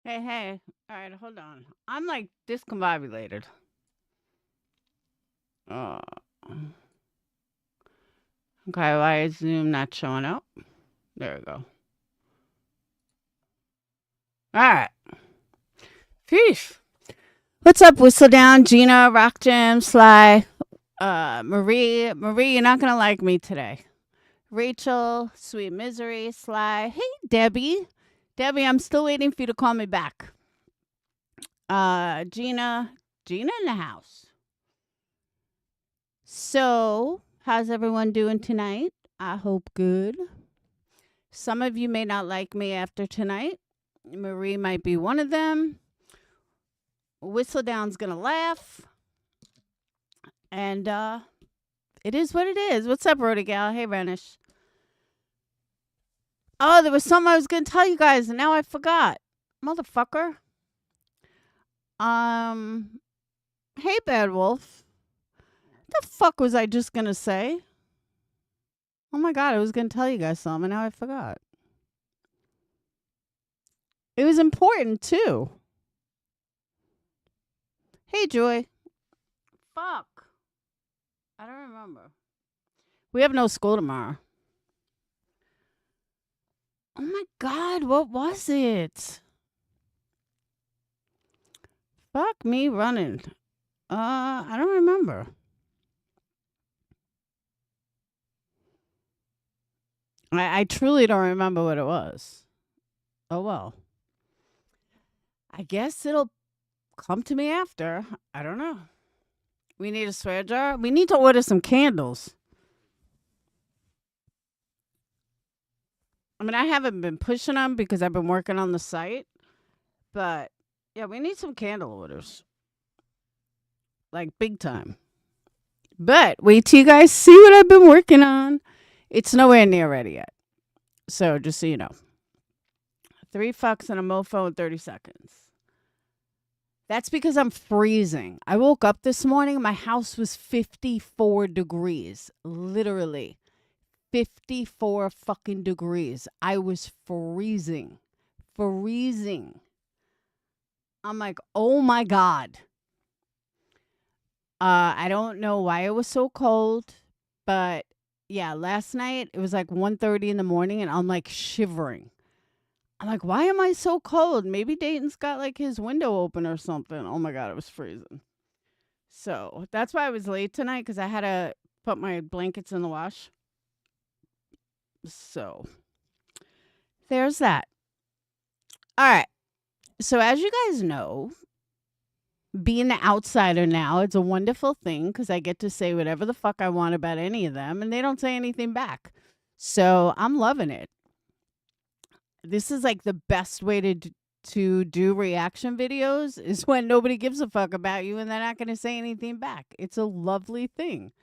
Hey, hey. All right, hold on. I'm like discombobulated. Uh, okay, why is Zoom not showing up? There we go. All right. Phew. What's up, Whistle Down, Gina, Rock Jam, Sly, Marie? Marie, you're not going to like me today. Rachel, Sweet Misery, Sly. Hey, Debbie. Debbie, I'm still waiting for you to call me back. Gina in the house. So, how's everyone doing tonight? I hope good. Some of you may not like me after tonight. Marie might be one of them. Whistledown's gonna laugh. And it is what it is. What's up, Rhoda Gal? Hey, Renish. Oh, there was something I was gonna tell you guys, and now I forgot. Motherfucker. Hey, Bad Wolf. What the fuck was I just gonna say? Oh my god, I was gonna tell you guys something, and now I forgot. It was important too. Hey, Joy. Fuck. I don't remember. We have no school tomorrow. Oh my god, what was it? Fuck me running. I don't remember. I truly don't remember what it was. Oh well. I guess it'll come to me after. I don't know. We need a swear jar. We need to order some candles. I mean, I haven't been pushing them because I've been working on the site. But yeah, we need some candle orders. Like big time. But wait till you guys see what I've been working on. It's nowhere near ready yet. So just so you know. 3 fucks and a mofo in 30 seconds. That's because I'm freezing. I woke up this morning. My house was 54 degrees. Literally. 54 fucking degrees. I was freezing. Freezing. I'm like, oh my God. I don't know why it was so cold, but yeah, last night it was like 1:30 in the morning and I'm like shivering. I'm like, why am I so cold? Maybe Dayton's got like his window open or something. Oh my God, it was freezing. So that's why I was late tonight because I had to put my blankets in the wash. So there's that. All right. So as you guys know, being the outsider now, it's a wonderful thing because I get to say whatever the fuck I want about any of them and they don't say anything back. So I'm loving it. This is like the best way to do reaction videos is when nobody gives a fuck about you and they're not going to say anything back. It's a lovely thing.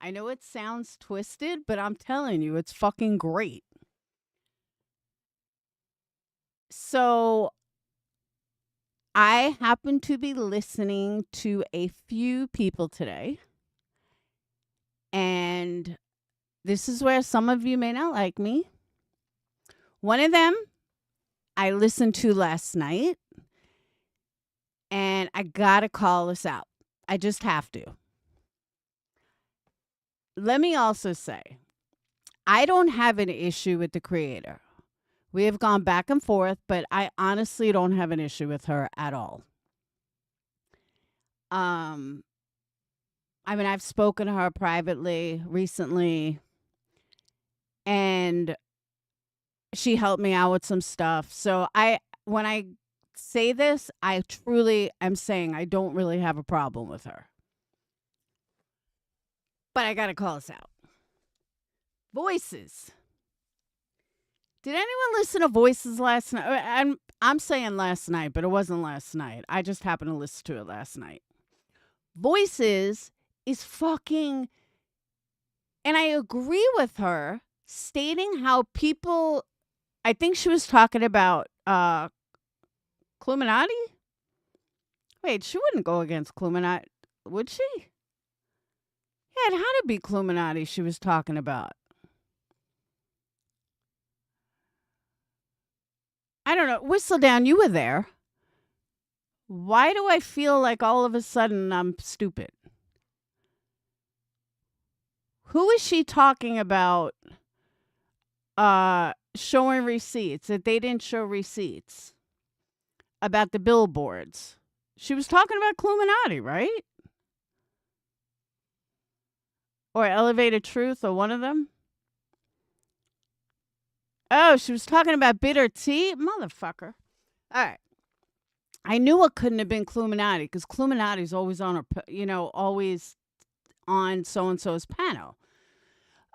I know it sounds twisted, but I'm telling you, it's fucking great. So I happen to be listening to a few people today. And this is where some of you may not like me. One of them I listened to last night. And I got to call this out. I just have to. Let me also say, I don't have an issue with the creator. We have gone back and forth, but I honestly don't have an issue with her at all. I mean, I've spoken to her privately recently, and she helped me out with some stuff. So when I say this, I truly am saying I don't really have a problem with her. But I got to call this out. Voices. Did anyone listen to Voices last night? I'm saying last night, but it wasn't last night. I just happened to listen to it last night. Voices is fucking... And I agree with her stating how people... I think she was talking about Cluminati? Wait, she wouldn't go against Cluminati, would she? Yeah, it had to be Cluminati she was talking about. I don't know. Whistle Down, you were there. Why do I feel like all of a sudden I'm stupid? Who is she talking about showing receipts, that they didn't show receipts about the billboards? She was talking about Illuminati, right? Or Elevated Truth, or one of them. Oh, she was talking about bitter tea? Motherfucker. All right. I knew it couldn't have been Illuminati, because Illuminati's always on her, always on so-and-so's panel.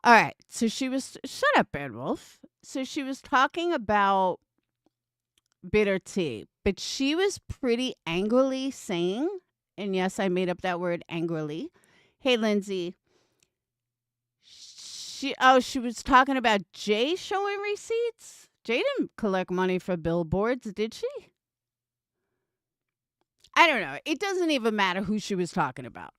All right. So she was, shut up, Bad Wolf. So she was talking about bitter tea, but she was pretty angrily saying, and yes, I made up that word, angrily. Hey, Lindsay. She was talking about Jay showing receipts. Jay didn't collect money for billboards, did she? I don't know. It doesn't even matter who she was talking about.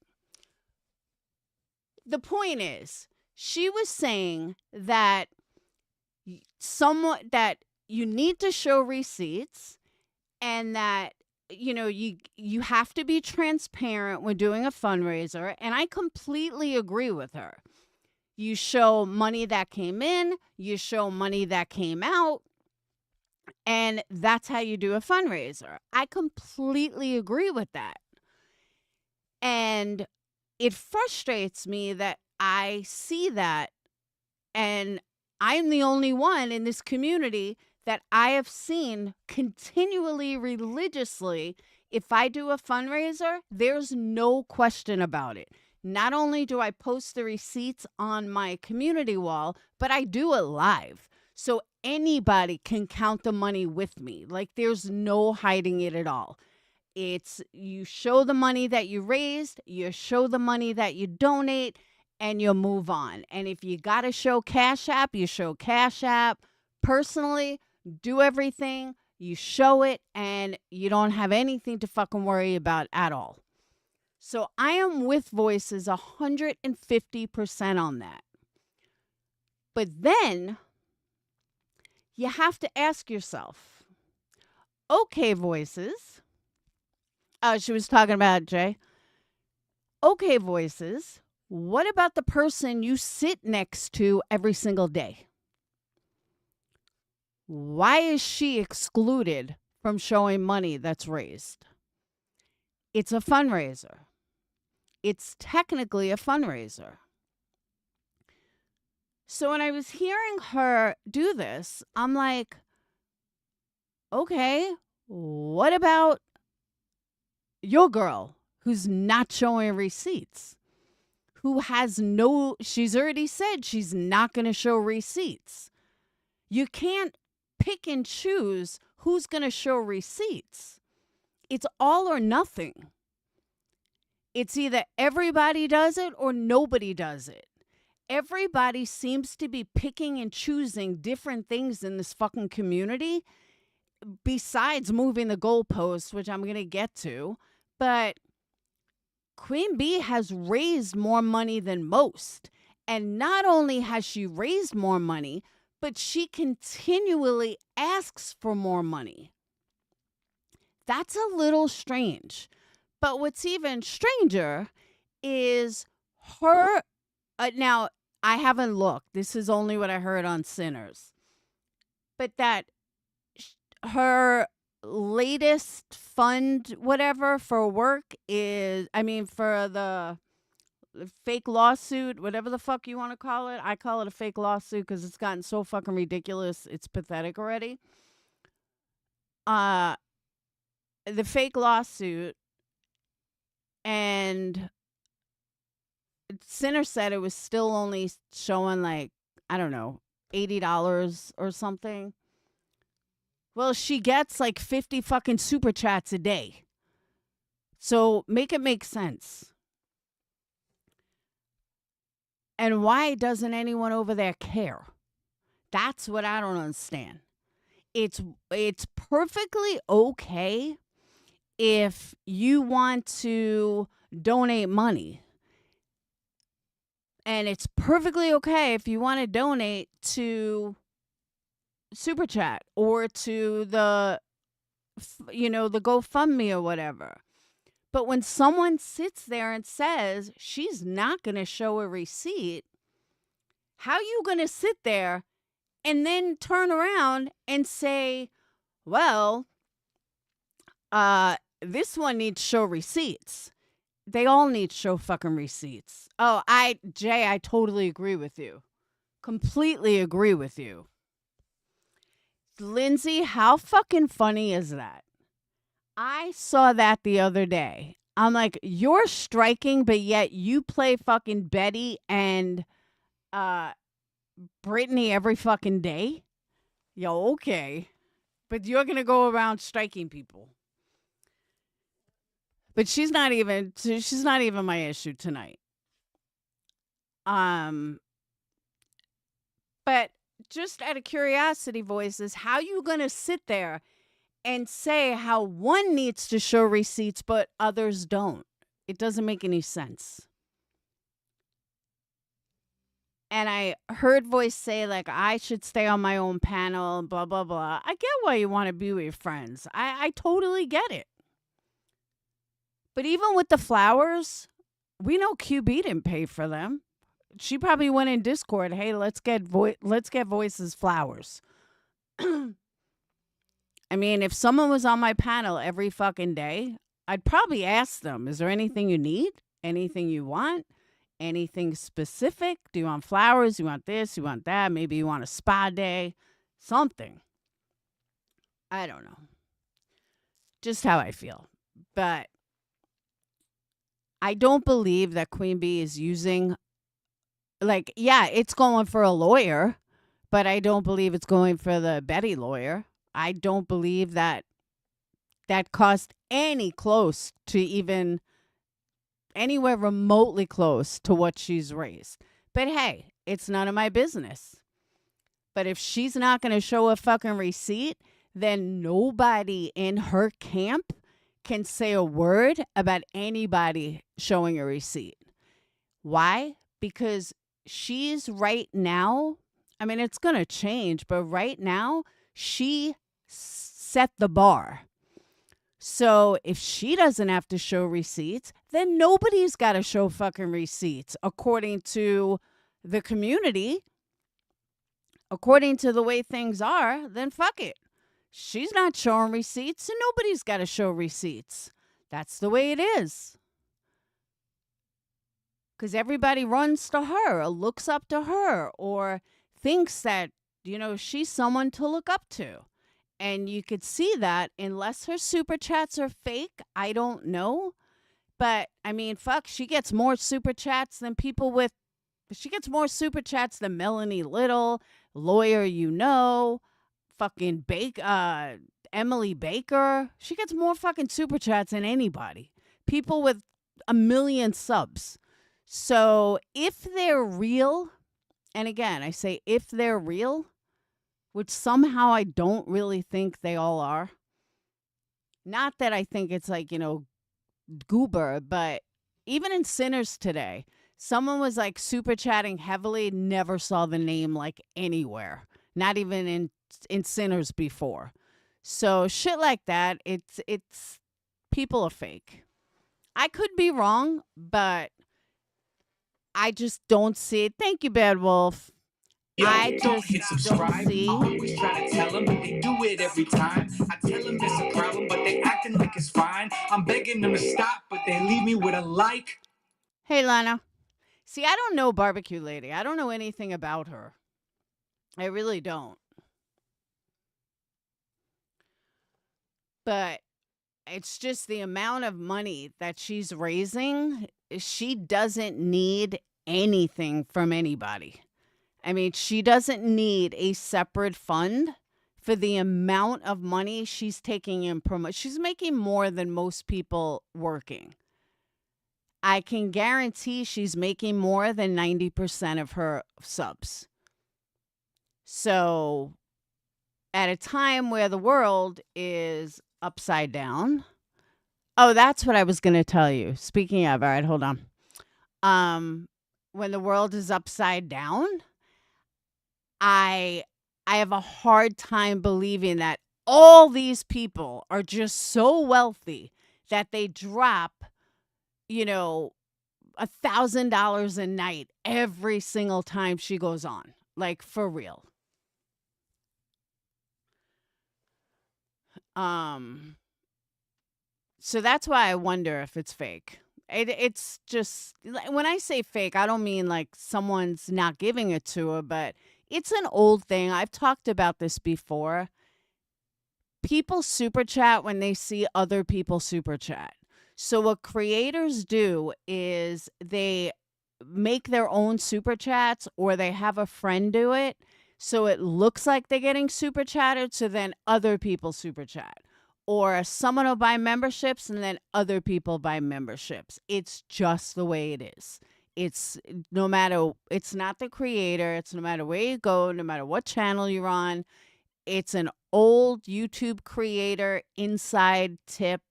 The point is, she was saying that that you need to show receipts, and that you have to be transparent when doing a fundraiser, and I completely agree with her. You show money that came in, you show money that came out, and that's how you do a fundraiser. I completely agree with that. And it frustrates me that I see that, and I'm the only one in this community that I have seen continually, religiously. If I do a fundraiser, there's no question about it. Not only do I post the receipts on my community wall, but I do it live. So anybody can count the money with me. Like, there's no hiding it at all. It's, you show the money that you raised, you show the money that you donate, and you move on. And if you got to show Cash App, you show Cash App. Personally, do everything, you show it, and you don't have anything to fucking worry about at all. So I am with Voices 150% on that. But then you have to ask yourself, okay, Voices. Oh, she was talking about Jay. Okay, Voices. What about the person you sit next to every single day? Why is she excluded from showing money that's raised? It's a fundraiser. It's technically a fundraiser. So when I was hearing her do this, I'm like, okay, what about your girl who's not showing receipts? Who has no, she's already said she's not going to show receipts. You can't pick and choose who's going to show receipts. It's all or nothing. It's either everybody does it or nobody does it. Everybody seems to be picking and choosing different things in this fucking community, besides moving the goalposts, which I'm going to get to. But Queen Bee has raised more money than most. And not only has she raised more money, but she continually asks for more money. That's a little strange. But what's even stranger is her. Now, I haven't looked. This is only what I heard on Sinners. But that her latest fund, whatever, for work is, for the fake lawsuit, whatever the fuck you want to call it. I call it a fake lawsuit because it's gotten so fucking ridiculous. It's pathetic already. The fake lawsuit, and Sinner said it was still only showing like, I don't know, $80 or something. Well, she gets like 50 fucking super chats a day. So make it make sense. And why doesn't anyone over there care? That's what I don't understand. It's perfectly okay if you want to donate money. And it's perfectly okay if you want to donate to Super Chat or to the the GoFundMe or whatever. But when someone sits there and says she's not going to show a receipt, how are you going to sit there and then turn around and say, well, this one needs to show receipts. They all need to show fucking receipts. Oh, Jay, I totally agree with you. Completely agree with you. Lindsay, how fucking funny is that? I saw that the other day. I'm like, you're striking, but yet you play fucking Betty and Brittany every fucking day? Yo, okay. But you're going to go around striking people. But she's not even my issue tonight. But just out of curiosity, Voices, how you going to sit there and say how one needs to show receipts but others don't? It doesn't make any sense. And I heard Voice say, like, I should stay on my own panel and blah, blah, blah. I get why you want to be with your friends. I totally get it. But even with the flowers, we know QB didn't pay for them. She probably went in Discord, hey, let's get Voices flowers. I mean, if someone was on my panel every fucking day, I'd probably ask them, is there anything you need? Anything you want? Anything specific? Do you want flowers? You want this? You want that? Maybe you want a spa day? Something. I don't know. Just how I feel. But I don't believe that Queen Bee is using, like, yeah, it's going for a lawyer, but I don't believe it's going for the Betty lawyer. I don't believe that cost any close to even anywhere remotely close to what she's raised. But hey, it's none of my business. But if she's not going to show a fucking receipt, then nobody in her camp can say a word about anybody showing a receipt. Why? Because she's right now, I mean, it's going to change, but right now, she set the bar. So if she doesn't have to show receipts, then nobody's got to show fucking receipts according to the community. According to the way things are, then fuck it. She's not showing receipts, and nobody's got to show receipts. That's the way it is. Because everybody runs to her or looks up to her or thinks that, she's someone to look up to. And you could see that unless her super chats are fake, I don't know. But, I mean, fuck, she gets more super chats than she gets more super chats than Melanie Little, lawyer fucking Emily Baker. She gets more fucking super chats than anybody. People with 1 million subs. So if they're real, and again, I say if they're real, which somehow I don't really think they all are. Not that I think it's like, goober, but even in Sinners today, someone was like super chatting heavily, never saw the name like anywhere, not even in Sinners before. So shit like that, it's people are fake. I could be wrong, but I just don't see it. Thank you, Bad Wolf. Yo, I don't just hit subscribe. don't see. I always try to tell them, but they do it every time. I tell them it's a problem, but they acting like it's fine. I'm begging them to stop, but they leave me with a like. Hey, Lana. See, I don't know Barbecue Lady. I don't know anything about her. I really don't. But it's just the amount of money that she's raising. She doesn't need anything from anybody. I mean, she doesn't need a separate fund for the amount of money she's taking in promo. She's making more than most people working. I can guarantee she's making more than 90% of her subs. So at a time where the world is upside down. Oh, that's what I was going to tell you. Speaking of, all right, hold on. When the world is upside down, I have a hard time believing that all these people are just so wealthy that they drop, you know, $1,000 a night every single time she goes on. Like, for real. So that's why I wonder if it's fake. It's just, when I say fake, I don't mean like someone's not giving it to her, but it's an old thing. I've talked about this before. People super chat when they see other people super chat. So what creators do is they make their own super chats, or they have a friend do it. So it looks like they're getting super chatted. So then other people super chat. Or someone will buy memberships and then other people buy memberships. It's just the way it is. It's it's not the creator. It's no matter where you go, no matter what channel you're on. It's an old YouTube creator inside tip.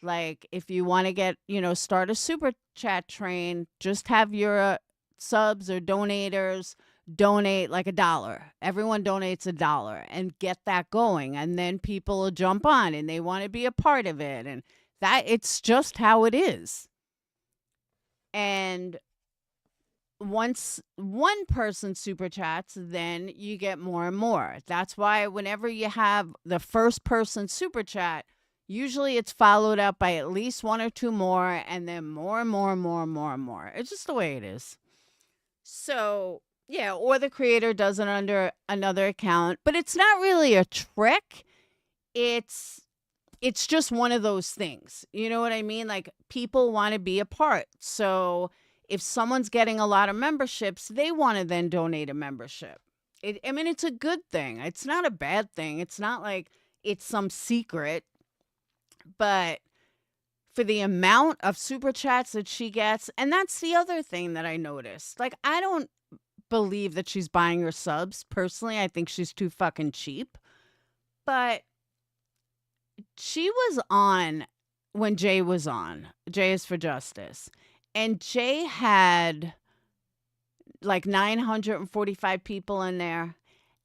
Like, if you want to get, start a super chat train, just have your subs or donators donate like $1. Everyone donates $1 and get that going. And then people will jump on and they want to be a part of it. And it's just how it is. And once one person super chats, then you get more and more. That's why whenever you have the first person super chat, usually it's followed up by at least one or two more, and then more and more and more and more and more. It's just the way it is. So, yeah, or the creator does it under another account, but it's not really a trick. It's just one of those things. You know what I mean? Like, people want to be a part. So if someone's getting a lot of memberships, they want to then donate a membership. It's a good thing. It's not a bad thing. It's not like it's some secret. But for the amount of super chats that she gets, and that's the other thing that I noticed. Like, I don't believe that she's buying her subs. Personally, I think she's too fucking cheap. But she was on when Jay was on. Jay is for Justice. And Jay had like 945 people in there.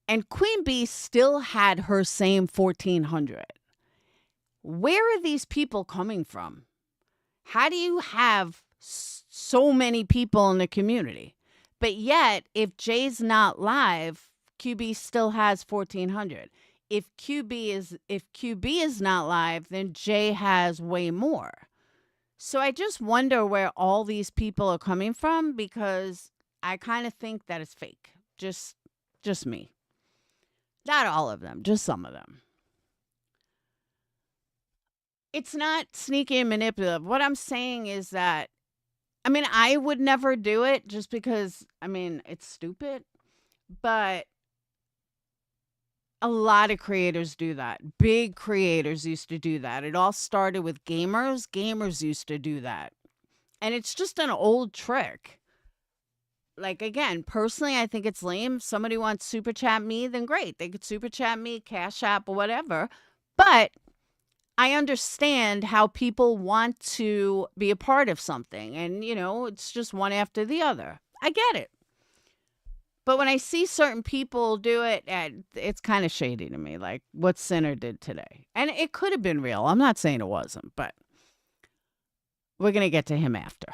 And Queen Bee still had her same 1,400. Where are these people coming from? How do you have so many people in the community? But yet, if Jay's not live, QB still has 1,400. If QB is not live, then Jay has way more. So I just wonder where all these people are coming from, because I kind of think that it's fake. Just me. Not all of them, just some of them. It's not sneaky and manipulative. What I'm saying is that, I would never do it just because, it's stupid. But a lot of creators do that. Big creators used to do that. It all started with gamers. Gamers used to do that. And it's just an old trick. Like, again, personally, I think it's lame. If somebody wants super chat me, then great. They could super chat me, Cash App, or whatever. But I understand how people want to be a part of something. And, it's just one after the other. I get it. But when I see certain people do it, it's kind of shady to me, like what Sinner did today. And it could have been real. I'm not saying it wasn't, but we're going to get to him after.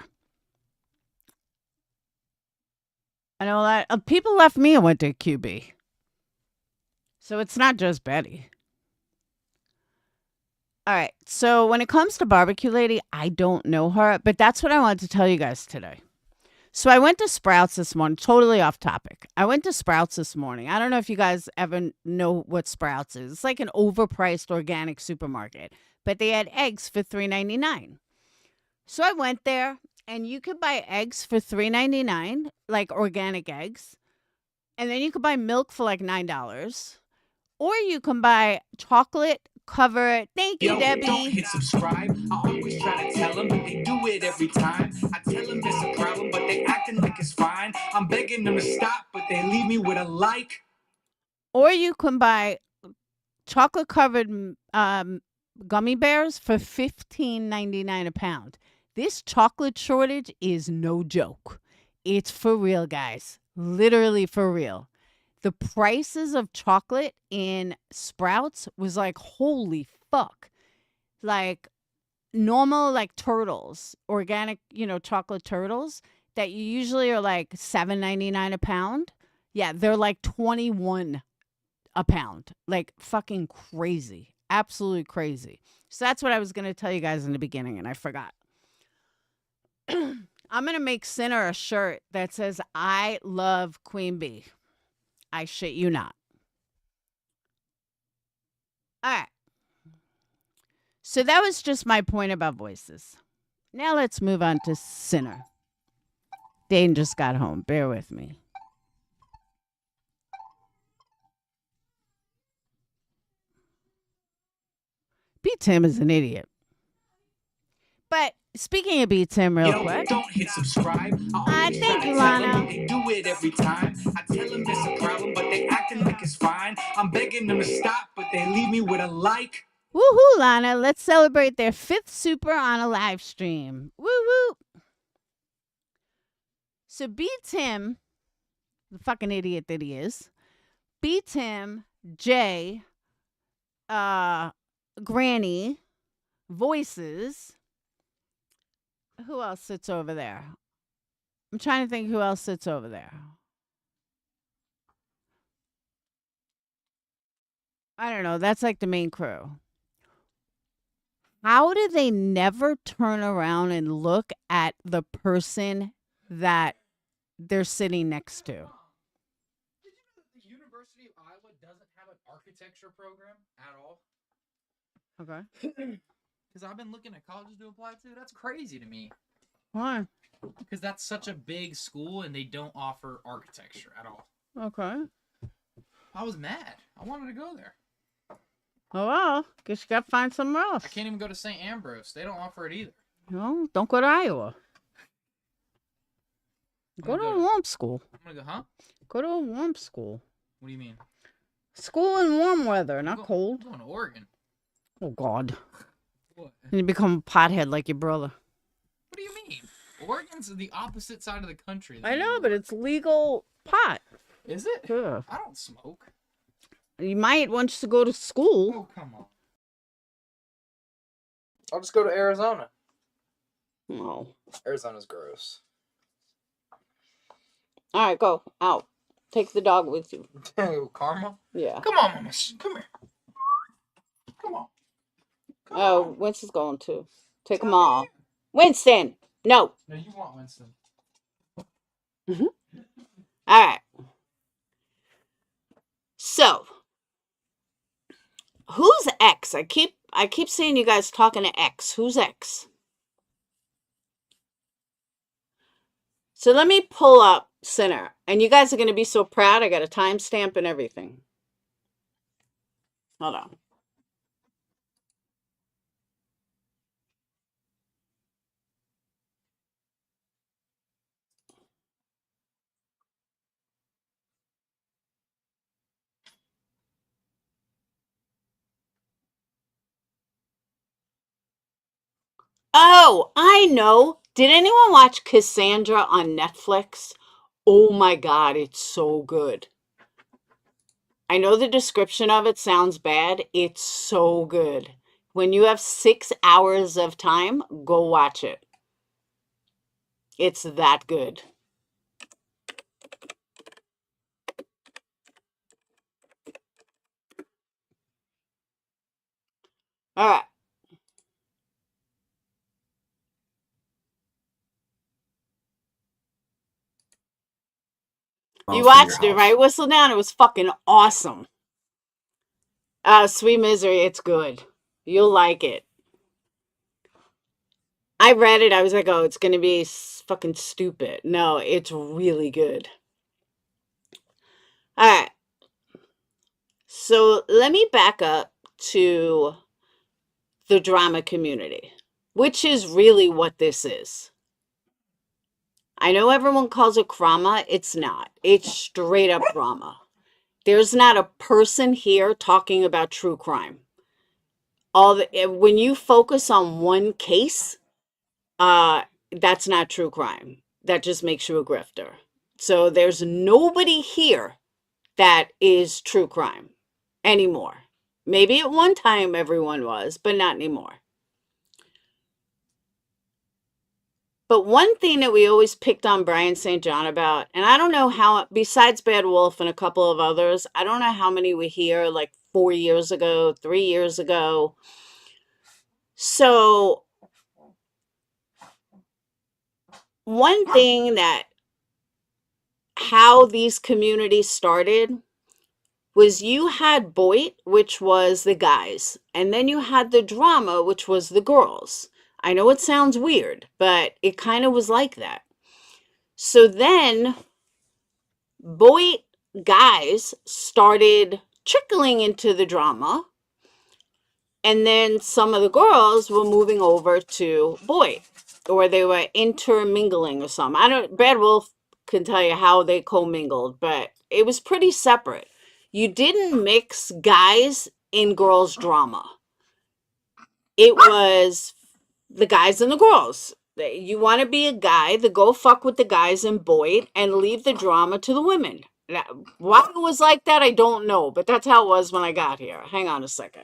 I know that people left me and went to QB. So it's not just Betty. All right. So when it comes to Barbecue Lady, I don't know her, but that's what I wanted to tell you guys today. So I went to Sprouts this morning, totally off topic. I went to Sprouts this morning. I don't know if you guys ever know what Sprouts is. It's like an overpriced organic supermarket, but they had eggs for $3.99. So I went there, and you could buy eggs for $3.99, like organic eggs. And then you could buy milk for like $9. Or you can buy chocolate covered. Thank you, Debbie. Don't hit subscribe. I always try to tell them, but they do it every time. I tell them it's a problem, but they acting like it's fine. I'm begging them to stop, but they leave me with a like. Or you can buy chocolate covered gummy bears for $15.99 a pound. This chocolate shortage is no joke. It's for real, guys. Literally for real. the prices of chocolate in Sprouts was like, holy fuck. Like normal like turtles, organic, chocolate turtles that you usually are like $7.99 a pound. Yeah, they're like 21 a pound. Like fucking crazy. Absolutely crazy. So that's what I was going to tell you guys in the beginning and I forgot. I'm going to make Sinner a shirt that says, I love Queen Bee. I shit you not. All right. So that was just my point about voices. Now let's move on to Sinner. Dane just got home. Bear with me. B. Tim is an idiot. But speaking of B. Tim real quick. Don't hit subscribe. Thank you, Lana. They do it every time. I tell them it's a problem, but they acting like it's fine. I'm begging them to stop, but they leave me with a like. Woohoo, Lana. Let's celebrate their 5th super on a live stream. Woo woo. So B. Tim, the fucking idiot that he is, B. Tim, Jay, Granny, Voices. Who else sits over there? I'm trying to think who else sits over there. I don't know. That's like the main crew. How do they never turn around and look at the person that they're sitting next to? Did you know that the University of Iowa doesn't have an architecture program at all? Okay. Because I've been looking at colleges to apply to. That's crazy to me. Why? Because that's such a big school and they don't offer architecture at all. Okay. I was mad. I wanted to go there. Oh, well. Guess you got to find somewhere else. I can't even go to St. Ambrose. They don't offer it either. No, don't go to Iowa. Go to a warm school. I'm going to go, huh? Go to a warm school. What do you mean? School in warm weather, not cold. I'm going to Oregon. Oh, God. What? And you become a pothead like your brother. What do you mean? Oregon's the opposite side of the country. I know, but it's legal pot. Is it? Yeah. I don't smoke. You might once to go to school. Oh, come on. I'll just go to Arizona. No. Arizona's gross. All right, go out. Take the dog with you. Karma? Yeah. Come on, Mama. Come here. Come on. Come on. Winston's going too. Take them all. Winston! No. No, you want Winston. Mm-hmm. All right. So, who's X? I keep seeing you guys talking to X. Who's X? So let me pull up Sinner. And you guys are going to be so proud. I got a timestamp and everything. Hold on. Oh, I know. Did anyone watch Cassandra on Netflix? Oh my God, it's so good. I know the description of it sounds bad. It's so good. When you have 6 hours of time, go watch it. It's that good. All right. You watched it, right? Whistle Down. It was fucking awesome. Sweet Misery. It's good. You'll like it. I read it. I was like, oh, it's going to be fucking stupid. No, it's really good. All right. So let me back up to the drama community, which is really what this is. I know everyone calls it drama. It's not. It's straight up drama. There's not a person here talking about true crime. When you focus on one case, that's not true crime. That just makes you a grifter. So there's nobody here that is true crime anymore. Maybe at one time everyone was, but not anymore. But one thing that we always picked on Brian St. John about, and I don't know how, besides Bad Wolf and a couple of others, I don't know how many we hear like 4 years ago, 3 years ago. So, one thing that how these communities started was you had Boyd, which was the guys, and then you had the drama, which was the girls. I know it sounds weird, but it kind of was like that. So then Boyd guys started trickling into the drama, and then some of the girls were moving over to Boyd, or they were intermingling or something. I don't. Bad Wolf can tell you how they commingled, but it was pretty separate. You didn't mix guys in girls drama. It was the guys and the girls. You want to be a guy, then go fuck with the guys in Boyd and leave the drama to the women. Why it was like that, I don't know, but that's how it was when I got here. Hang on a second.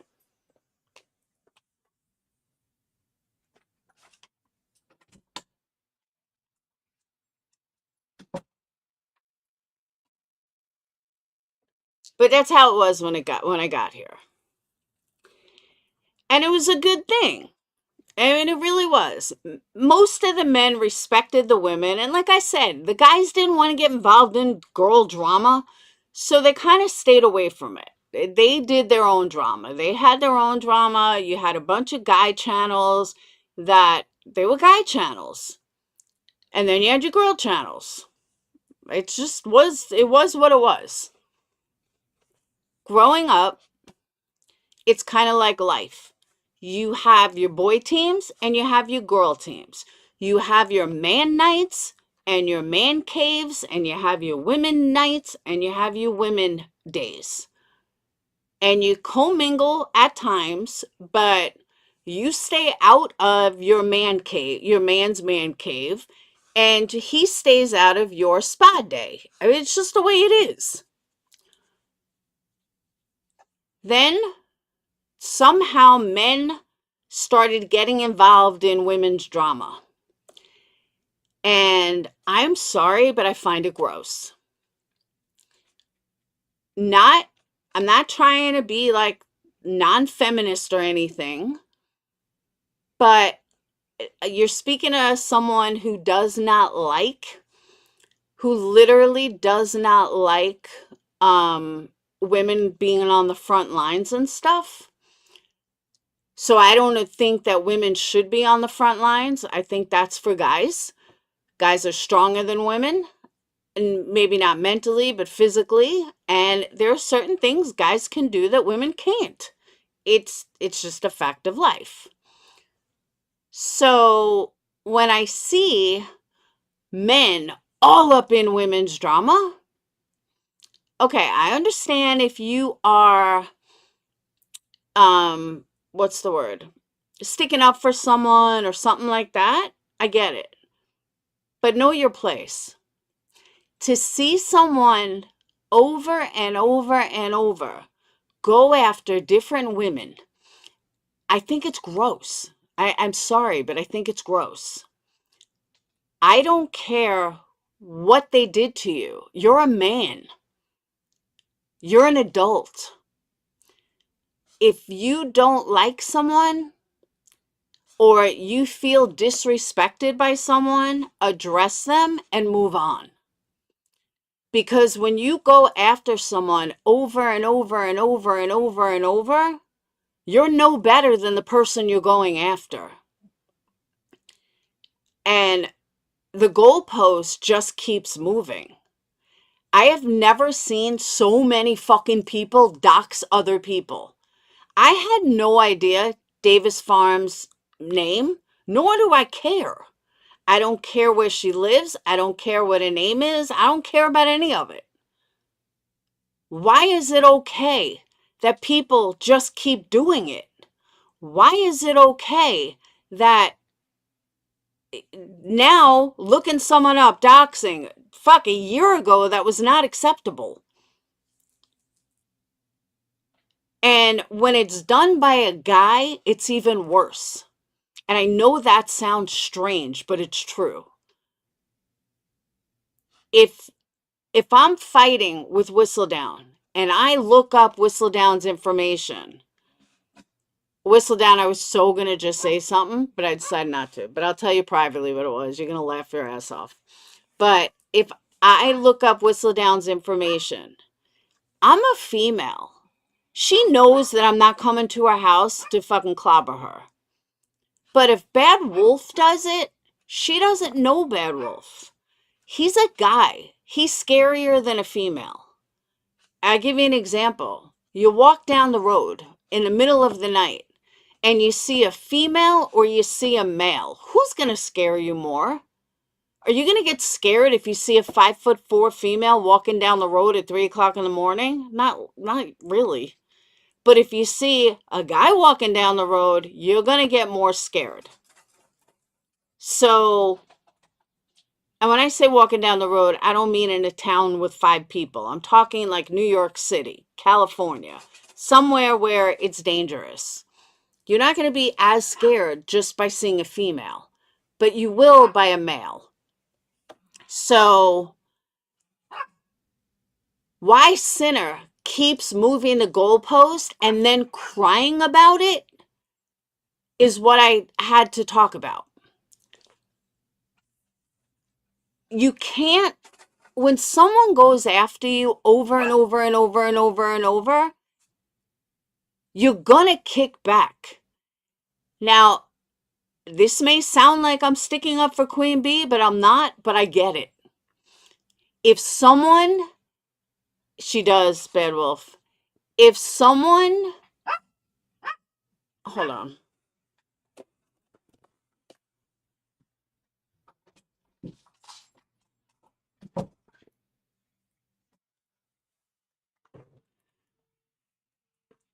But that's how it was when I got here. And it was a good thing. I mean, it really was. Most of the men respected the women. And like I said, the guys didn't want to get involved in girl drama. So they kind of stayed away from it. They did their own drama. They had their own drama. You had a bunch of guy channels that they were guy channels. And then you had your girl channels. It just was, it was what it was. Growing up, it's kind of like life. You have your boy teams and you have your girl teams. You have your man nights and your man caves, and you have your women nights and you have your women days. And you commingle at times, but you stay out of your man cave, your man's man cave, and he stays out of your spa day. I mean, it's just the way it is. Then somehow men started getting involved in women's drama. And I'm sorry, but I find it gross. Not, I'm not trying to be like non-feminist or anything, but you're speaking to someone who does not like, who literally does not like women being on the front lines and stuff. So I don't think that women should be on the front lines. I think that's for guys. Guys are stronger than women, and maybe not mentally, but physically. And there are certain things guys can do that women can't. It's just a fact of life. So when I see men all up in women's drama, okay, I understand if you are what's the word? Sticking up for someone or something like that. I get it. But know your place. To see someone over and over and over go after different women, I think it's gross. I'm sorry, but I think it's gross. I don't care what they did to you. You're a man. You're an adult. If you don't like someone or you feel disrespected by someone, address them and move on. Because when you go after someone over and over and over and over and over, you're no better than the person you're going after. And the goalpost just keeps moving. I have never seen so many fucking people dox other people. I had no idea Davis Farm's name, nor do I care. I don't care where she lives. I don't care what her name is. I don't care about any of it. Why is it okay that people just keep doing it? Why is it okay that now looking someone up, doxing, fuck, a year ago, that was not acceptable? And when it's done by a guy, it's even worse. And I know that sounds strange, but it's true. If I'm fighting with Whistledown and I look up Whistledown's information, Whistledown, I was so gonna just say something, but I decided not to. But I'll tell you privately what it was. You're gonna laugh your ass off. But if I look up Whistledown's information, I'm a female. She knows that I'm not coming to her house to fucking clobber her. But if Bad Wolf does it, she doesn't know Bad Wolf. He's a guy. He's scarier than a female. I'll give you an example. You walk down the road in the middle of the night and you see a female or you see a male. Who's going to scare you more? Are you going to get scared if you see a 5'4" female walking down the road at 3 o'clock in the morning? Not really. But if you see a guy walking down the road, you're going to get more scared. So, and when I say walking down the road, I don't mean in a town with 5 people. I'm talking like New York City, California, somewhere where it's dangerous. You're not going to be as scared just by seeing a female, but you will by a male. So, why Sinner keeps moving the goalpost and then crying about it is what I had to talk about. You can't, when someone goes after you over and over and over and over and over, you're gonna kick back. Now, this may sound like I'm sticking up for Queen Bee, but I'm not, but I get it. If someone, she does, Bad Wolf. If someone, hold on.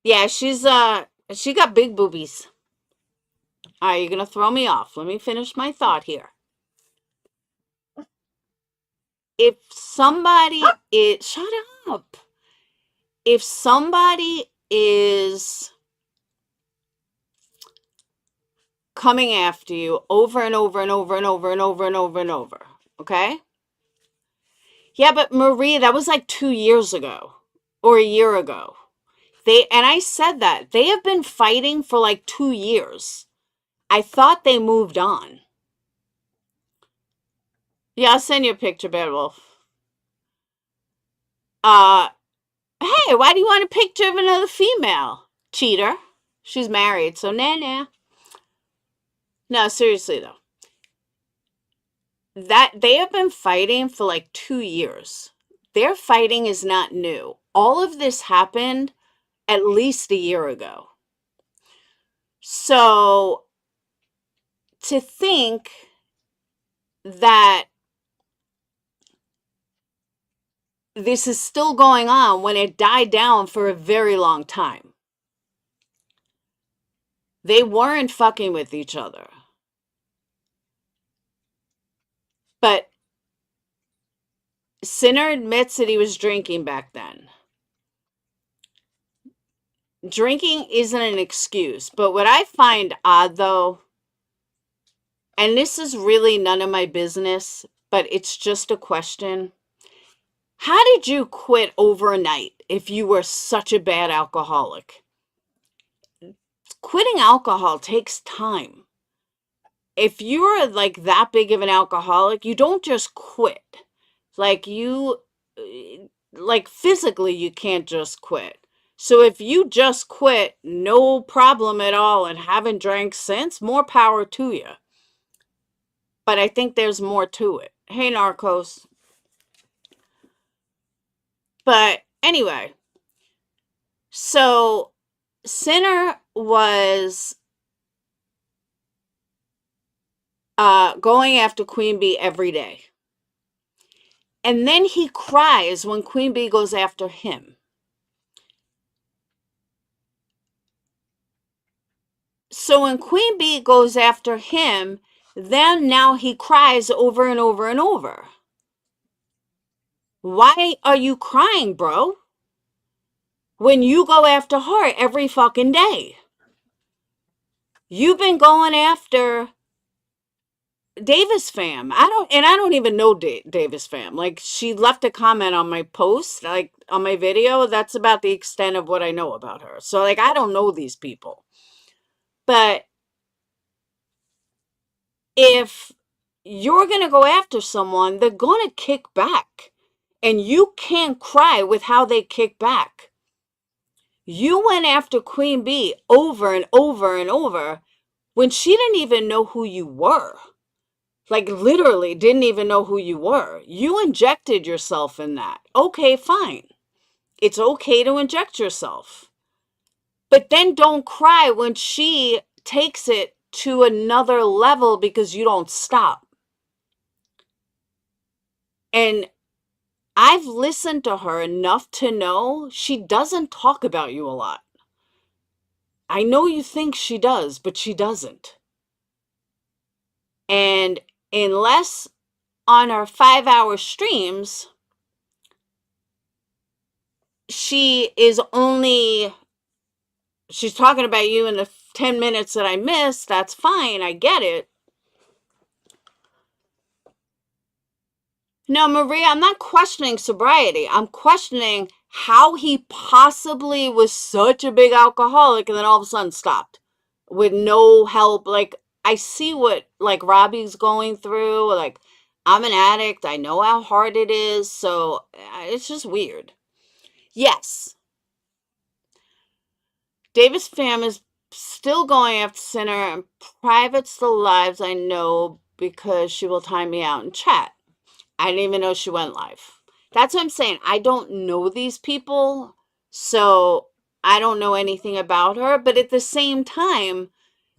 Yeah, she got big boobies. All right, you're gonna throw me off. Let me finish my thought here. If somebody is, shut up. If somebody is coming after you over and over and over and over and over and over and over, okay? Yeah, but Marie, that was like 2 years ago or a year ago. And I said that. They have been fighting for like 2 years. I thought they moved on. Yeah, I'll send you a picture, Bad Wolf. Hey, why do you want a picture of another female? Cheater. She's married, so nah. No, seriously though. That they have been fighting for like 2 years. Their fighting is not new. All of this happened at least a year ago. So to think that this is still going on when it died down for a very long time. They weren't fucking with each other. But Sinner admits that he was drinking back then. Drinking isn't an excuse. But what I find odd, though, and this is really none of my business, but it's just a question. How did you quit overnight if you were such a bad alcoholic? Quitting alcohol takes time. If you're like that big of an alcoholic, you don't just quit. Like like physically, you can't just quit. So if you just quit, no problem at all, and haven't drank since, more power to you. But I think there's more to it. Hey, Narcos. But anyway, so Sinner was going after Queen Bee every day. And then he cries when Queen Bee goes after him. So when Queen Bee goes after him, then now he cries over and over and over. Why are you crying, bro? when you go after her every fucking day? You've been going after Davis fam. I don't even know Davis fam. Like, she left a comment on my post, like on my video. That's about the extent of what I know about her. So, like, I don't know these people. But if you're going to go after someone, they're going to kick back. And you can't cry with how they kick back. You went after Queen Bee over and over and over when she didn't even know who you were. Like, literally didn't even know who you were. You injected yourself in that. Okay, fine. It's okay to inject yourself. But then don't cry when she takes it to another level because you don't stop. And I've listened to her enough to know she doesn't talk about you a lot. I know you think she does, but she doesn't. And unless on our 5-hour streams, she's talking about you in the 10 minutes that I missed. That's fine. I get it. No, Maria, I'm not questioning sobriety. I'm questioning how he possibly was such a big alcoholic and then all of a sudden stopped with no help. Like, I see what, like, Robbie's going through. Like, I'm an addict. I know how hard it is. So it's just weird. Yes. Davis fam is still going after Sinner and privates the lives I know because she will time me out in chat. I didn't even know she went live. That's what I'm saying. I don't know these people, so I don't know anything about her. But at the same time,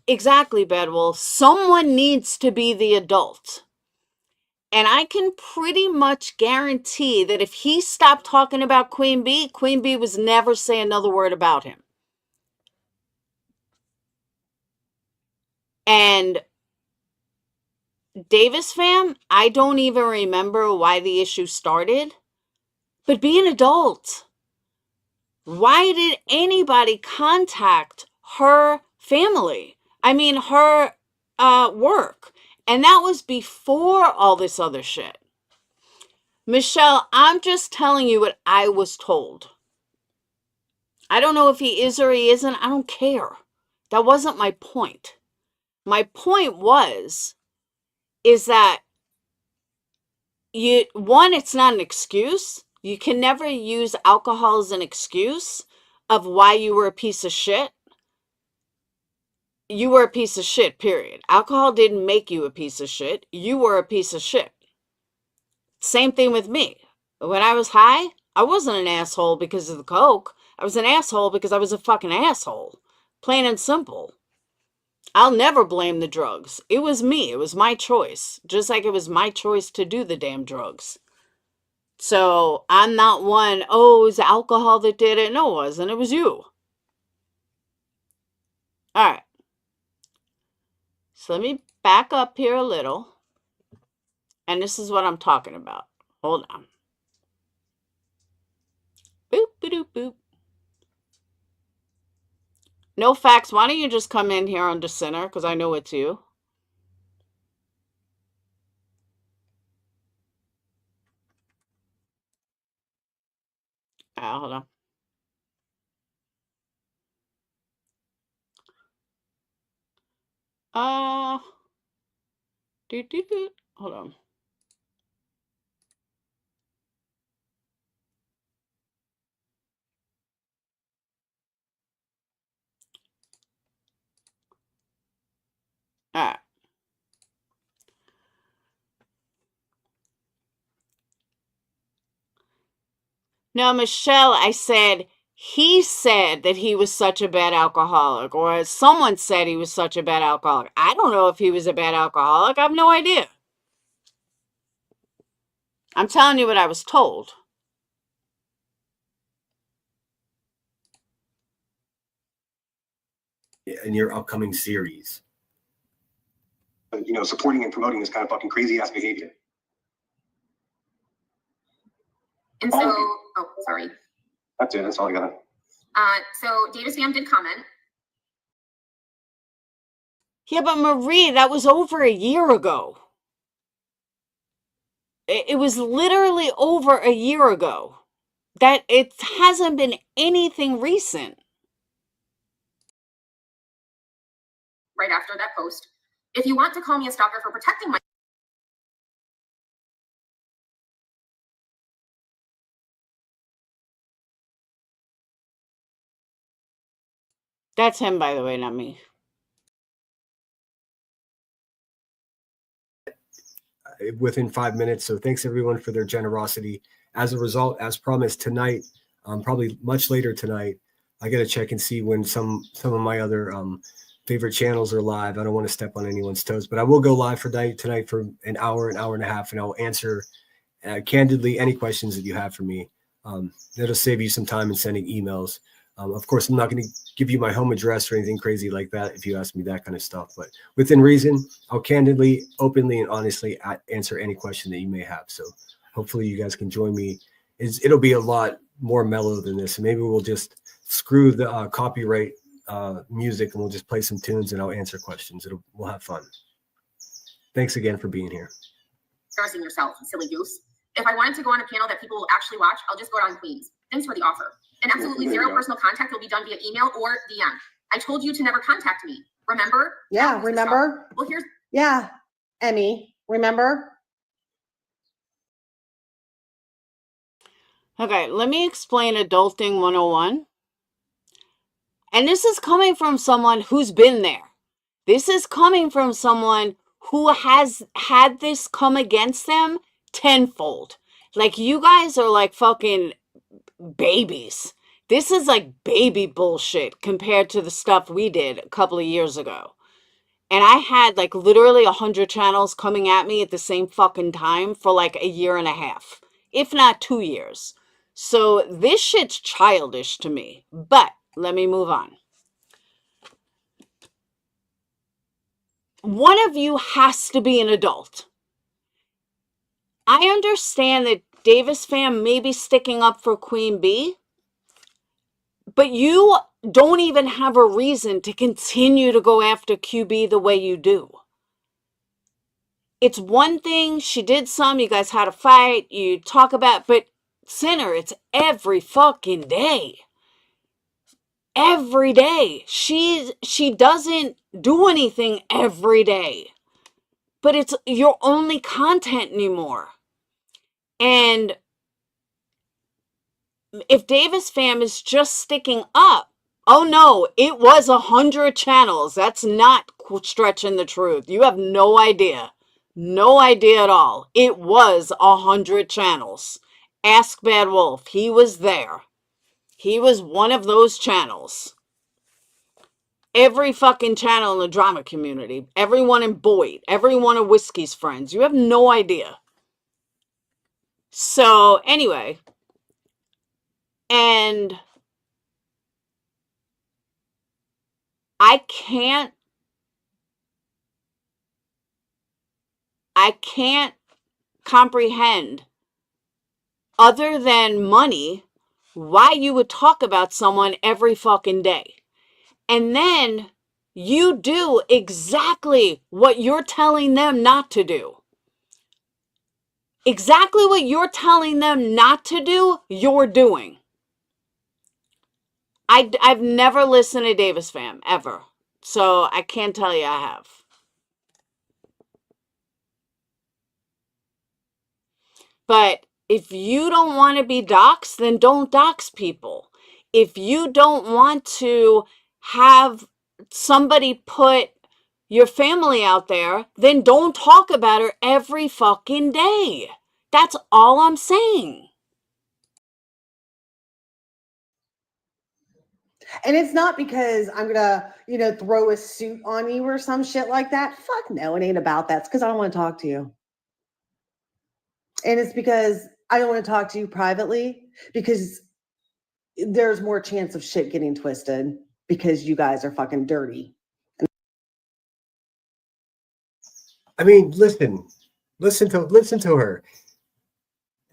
exactly, Bedwell, someone needs to be the adult. And I can pretty much guarantee that if he stopped talking about Queen Bee was never say another word about him. And Davis fam, I don't even remember why the issue started, but be an adult. Why did anybody contact her family? I mean, her work. And that was before all this other shit. Michelle, I'm just telling you what I was told. I don't know if he is or he isn't. I don't care. That wasn't my point. My point is that it's not an excuse. You can never use alcohol as an excuse of why you were a piece of shit. You were a piece of shit, period. Alcohol didn't make you a piece of shit. You were a piece of shit. Same thing with me. When I was high, I wasn't an asshole because of the coke. I was an asshole because I was a fucking asshole. Plain and simple. I'll never blame the drugs. It was me. It was my choice. Just like it was my choice to do the damn drugs. So I'm not one, oh, it was alcohol that did it. No, it wasn't. It was you. All right. So let me back up here a little. And this is what I'm talking about. Hold on. Boop, boop, boop. No facts. Why don't you just come in here under Sinner? Because I know it's you. Hold on. Hold on. All right. No, Michelle, I said, he said that he was such a bad alcoholic, or someone said he was such a bad alcoholic. I don't know if he was a bad alcoholic. I have no idea. I'm telling you what I was told. In your upcoming series. Supporting and promoting this kind of fucking crazy ass behavior. And so, oh, sorry. That's it. That's all I got. So Davis Fam did comment. Yeah, but Marie, that was over a year ago. It was literally over a year ago. That it hasn't been anything recent. Right after that post. If you want to call me a stalker for protecting my That's him, by the way, not me. Within 5 minutes. So thanks everyone for their generosity. As a result, as promised tonight, probably much later tonight, I got to check and see when some of my other favorite channels are live. I don't want to step on anyone's toes, but I will go live for tonight for an hour and a half, and I'll answer candidly any questions that you have for me. That'll save you some time in sending emails. Of course, I'm not going to give you my home address or anything crazy like that if you ask me that kind of stuff, but within reason, I'll candidly, openly, and honestly answer any question that you may have. So hopefully you guys can join me. It'll be a lot more mellow than this. And maybe we'll just screw the copyright music and we'll just play some tunes and I'll answer questions. We'll have fun. Thanks again for being here. embarrassing yourself, you silly goose. If I wanted to go on a panel that people will actually watch, I'll just go down Queens. Thanks for the offer. And absolutely zero personal contact will be done via email or DM. I told you to never contact me. Remember? Yeah, remember? Well, here's... Yeah, Emmy, remember? Okay, let me explain Adulting 101. And this is coming from someone who's been there. This is coming from someone who has had this come against them tenfold. Like, you guys are like fucking babies. This is like baby bullshit compared to the stuff we did a couple of years ago. And I had like literally 100 channels coming at me at the same fucking time for like a year and a half, if not 2 years. So this shit's childish to me, but let me move on. One of you has to be an adult. I understand that Davis Fam may be sticking up for Queen Bee, but you don't even have a reason to continue to go after QB the way you do. It's one thing, she did some, you guys had a fight, you talk about, but Sinner, it's every fucking day. Every day. She doesn't do anything every day. But it's your only content anymore. And if Davis Fam is just sticking up, oh no, it was 100 channels. That's not stretching the truth. You have no idea. No idea at all. It was 100 channels. Ask Bad Wolf. He was there. He was one of those channels. Every fucking channel in the drama community. Everyone in Boyd. Every one of Whiskey's friends. You have no idea. So, anyway. And I can't comprehend, other than money, why you would talk about someone every fucking day. And then you do exactly what you're telling them not to do. Exactly what you're telling them not to do, you're doing. I've never listened to Davis Fam, ever. So I can't tell you I have. But if you don't want to be doxxed, then don't dox people. If you don't want to have somebody put your family out there, then don't talk about her every fucking day. That's all I'm saying. And it's not because I'm gonna, throw a suit on you or some shit like that. Fuck no, it ain't about that. It's because I don't want to talk to you. And it's because I don't want to talk to you privately, because there's more chance of shit getting twisted because you guys are fucking dirty. I mean, listen to her.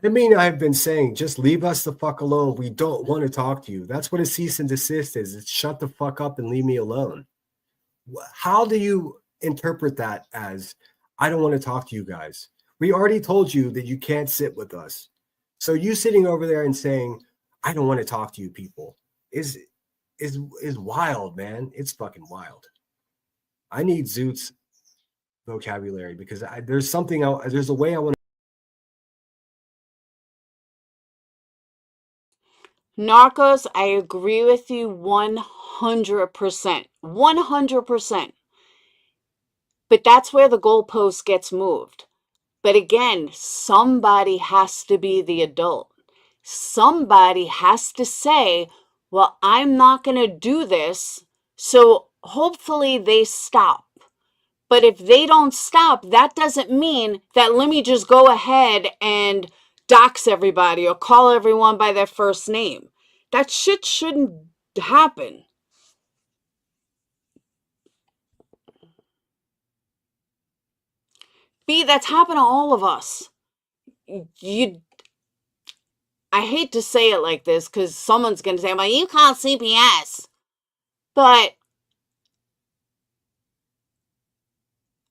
I mean, I've been saying, just leave us the fuck alone. We don't want to talk to you. That's what a cease and desist is. It's shut the fuck up and leave me alone. How do you interpret that as, I don't want to talk to you guys? We already told you that you can't sit with us. So you sitting over there and saying, I don't want to talk to you people is wild, man. It's fucking wild. I need Zoot's vocabulary because there's something there's a way I want. Narcos, I agree with you 100%. 100%. But that's where the goalpost gets moved. But again, somebody has to be the adult. Somebody has to say, well, I'm not going to do this. So hopefully they stop. But if they don't stop, that doesn't mean that let me just go ahead and dox everybody or call everyone by their first name. That shit shouldn't happen. B, that's happened to all of us. I hate to say it like this because someone's going to say, well, you call CPS. But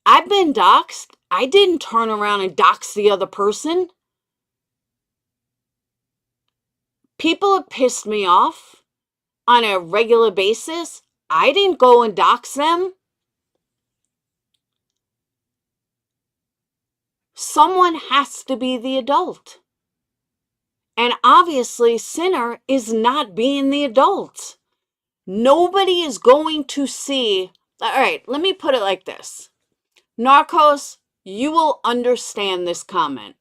I've been doxxed. I didn't turn around and dox the other person. People have pissed me off on a regular basis. I didn't go and dox them. Someone has to be the adult. And obviously, Sinner is not being the adult. Nobody is going to see. All right, let me put it like this. Narcos, you will understand this comment.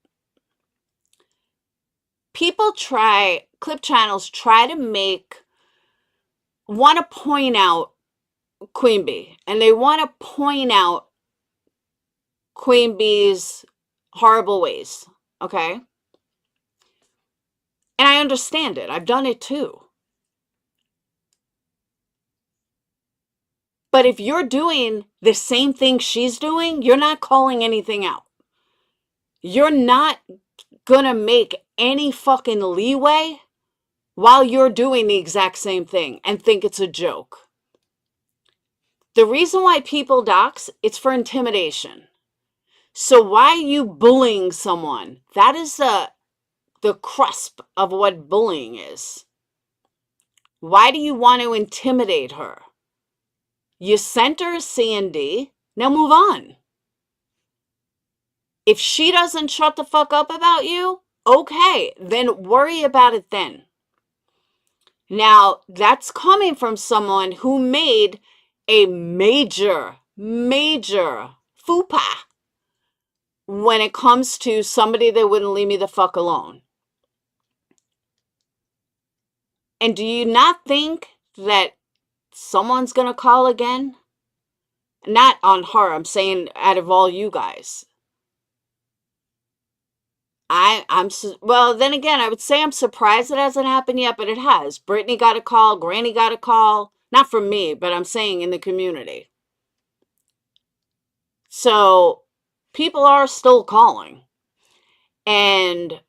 People clip channels try to want to point out Queen Bee. And they want to point out Queen Bee's horrible ways. Okay? And I understand it. I've done it too. But if you're doing the same thing she's doing, you're not calling anything out. You're not gonna make any fucking leeway while you're doing the exact same thing and think it's a joke. The reason why people dox, it's for intimidation. So why are you bullying someone? That is the crusp of what bullying is. Why do you want to intimidate her? You sent her a C&D, now move on. If she doesn't shut the fuck up about you, okay, then worry about it then. Now, that's coming from someone who made a major faux pas when it comes to somebody that wouldn't leave me the fuck alone. And do you not think that someone's going to call again? Not on her, I'm saying out of all you guys. Well, then again, I would say I'm surprised it hasn't happened yet, but it has. Brittany got a call, Granny got a call. Not from me, but I'm saying in the community. So people are still calling. And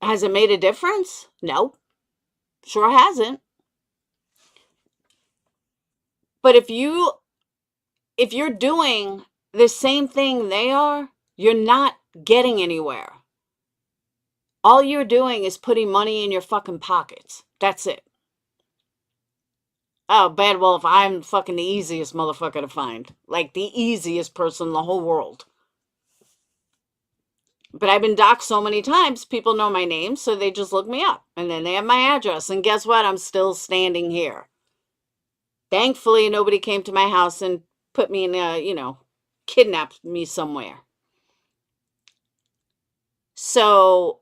has it made a difference? No. Sure hasn't. But if you're doing the same thing they are, you're not getting anywhere. All you're doing is putting money in your fucking pockets. That's it. Oh, bad wolf, I'm fucking the easiest motherfucker to find. Like the easiest person in the whole world. But I've been doxxed so many times, people know my name, so they just look me up. And then they have my address. And guess what? I'm still standing here. Thankfully, nobody came to my house and put me in kidnapped me somewhere. So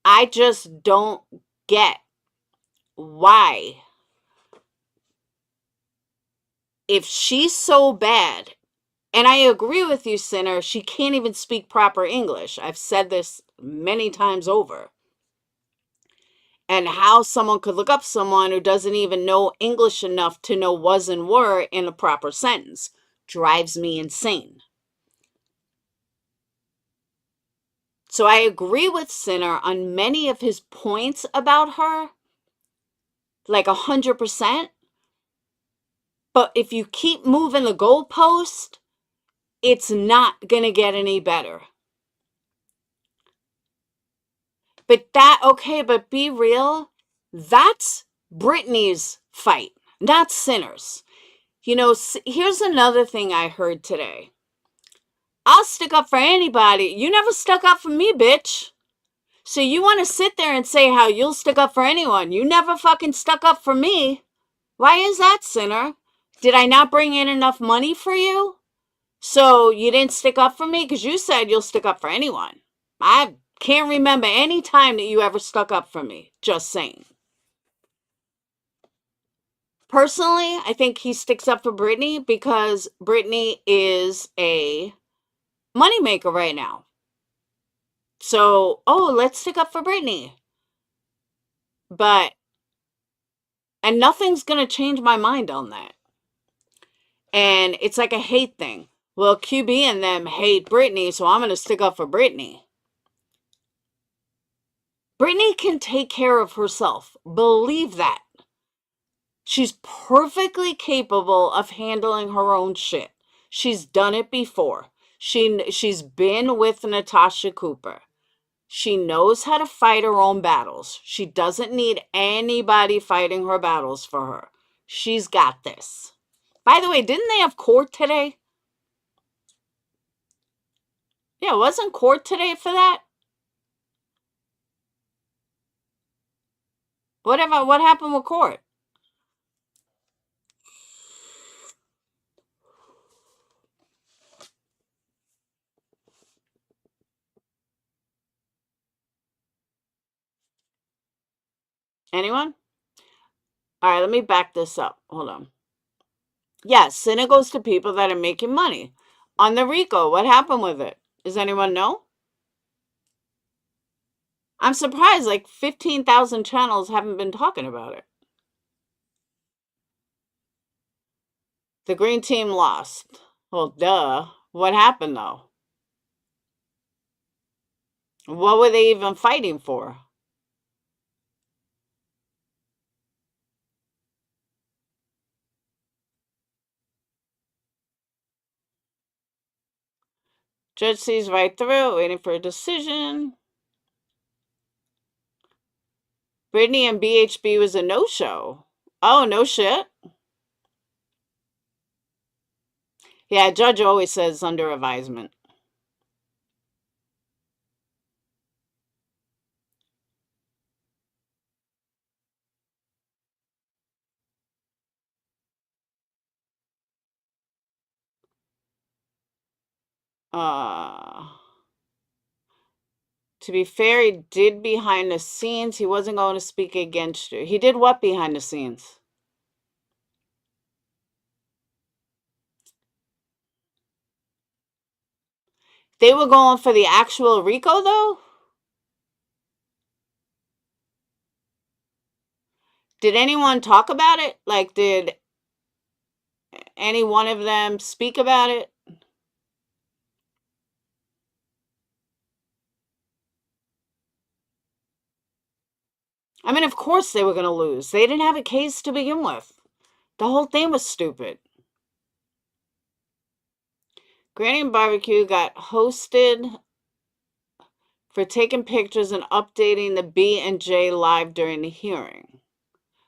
I just don't get why. If she's so bad, and I agree with you, Sinner, she can't even speak proper English. I've said this many times over. And how someone could look up someone who doesn't even know English enough to know was and were in a proper sentence drives me insane. So I agree with Sinner on many of his points about her, like 100%. But if you keep moving the goalpost, it's not going to get any better. But but be real. That's Britney's fight, not Sinner's. You know, here's another thing I heard today. I'll stick up for anybody. You never stuck up for me, bitch. So you want to sit there and say how you'll stick up for anyone. You never fucking stuck up for me. Why is that, Sinner? Did I not bring in enough money for you? So you didn't stick up for me? Because you said you'll stick up for anyone. I can't remember any time that you ever stuck up for me. Just saying. Personally, I think he sticks up for Britney because Britney is a moneymaker right now. So, let's stick up for Britney. And nothing's going to change my mind on that. And it's like a hate thing. Well, QB and them hate Britney, so I'm going to stick up for Britney. Britney can take care of herself. Believe that. She's perfectly capable of handling her own shit. She's done it before. She's been with Natasha Cooper. She knows how to fight her own battles. She doesn't need anybody fighting her battles for her. She's got this. By the way, didn't they have court today? Yeah, wasn't court today for that? What happened with court? Anyone? All right, let me back this up. Hold on. Yes, Senate goes to people that are making money. On the RICO, what happened with it? Does anyone know? I'm surprised like 15,000 channels haven't been talking about it. The green team lost. Well, duh. What happened though? What were they even fighting for? Judge sees right through, waiting for a decision. Britney and BHB was a no-show. Oh, no shit. Yeah, judge always says under advisement. To be fair, he did behind the scenes. He wasn't going to speak against you. He did what behind the scenes? They were going for the actual RICO, though? Did anyone talk about it? Like, did any one of them speak about it? I mean, of course they were going to lose. They didn't have a case to begin with. The whole thing was stupid. Granny and Barbecue got hosted for taking pictures and updating the B&J live during the hearing.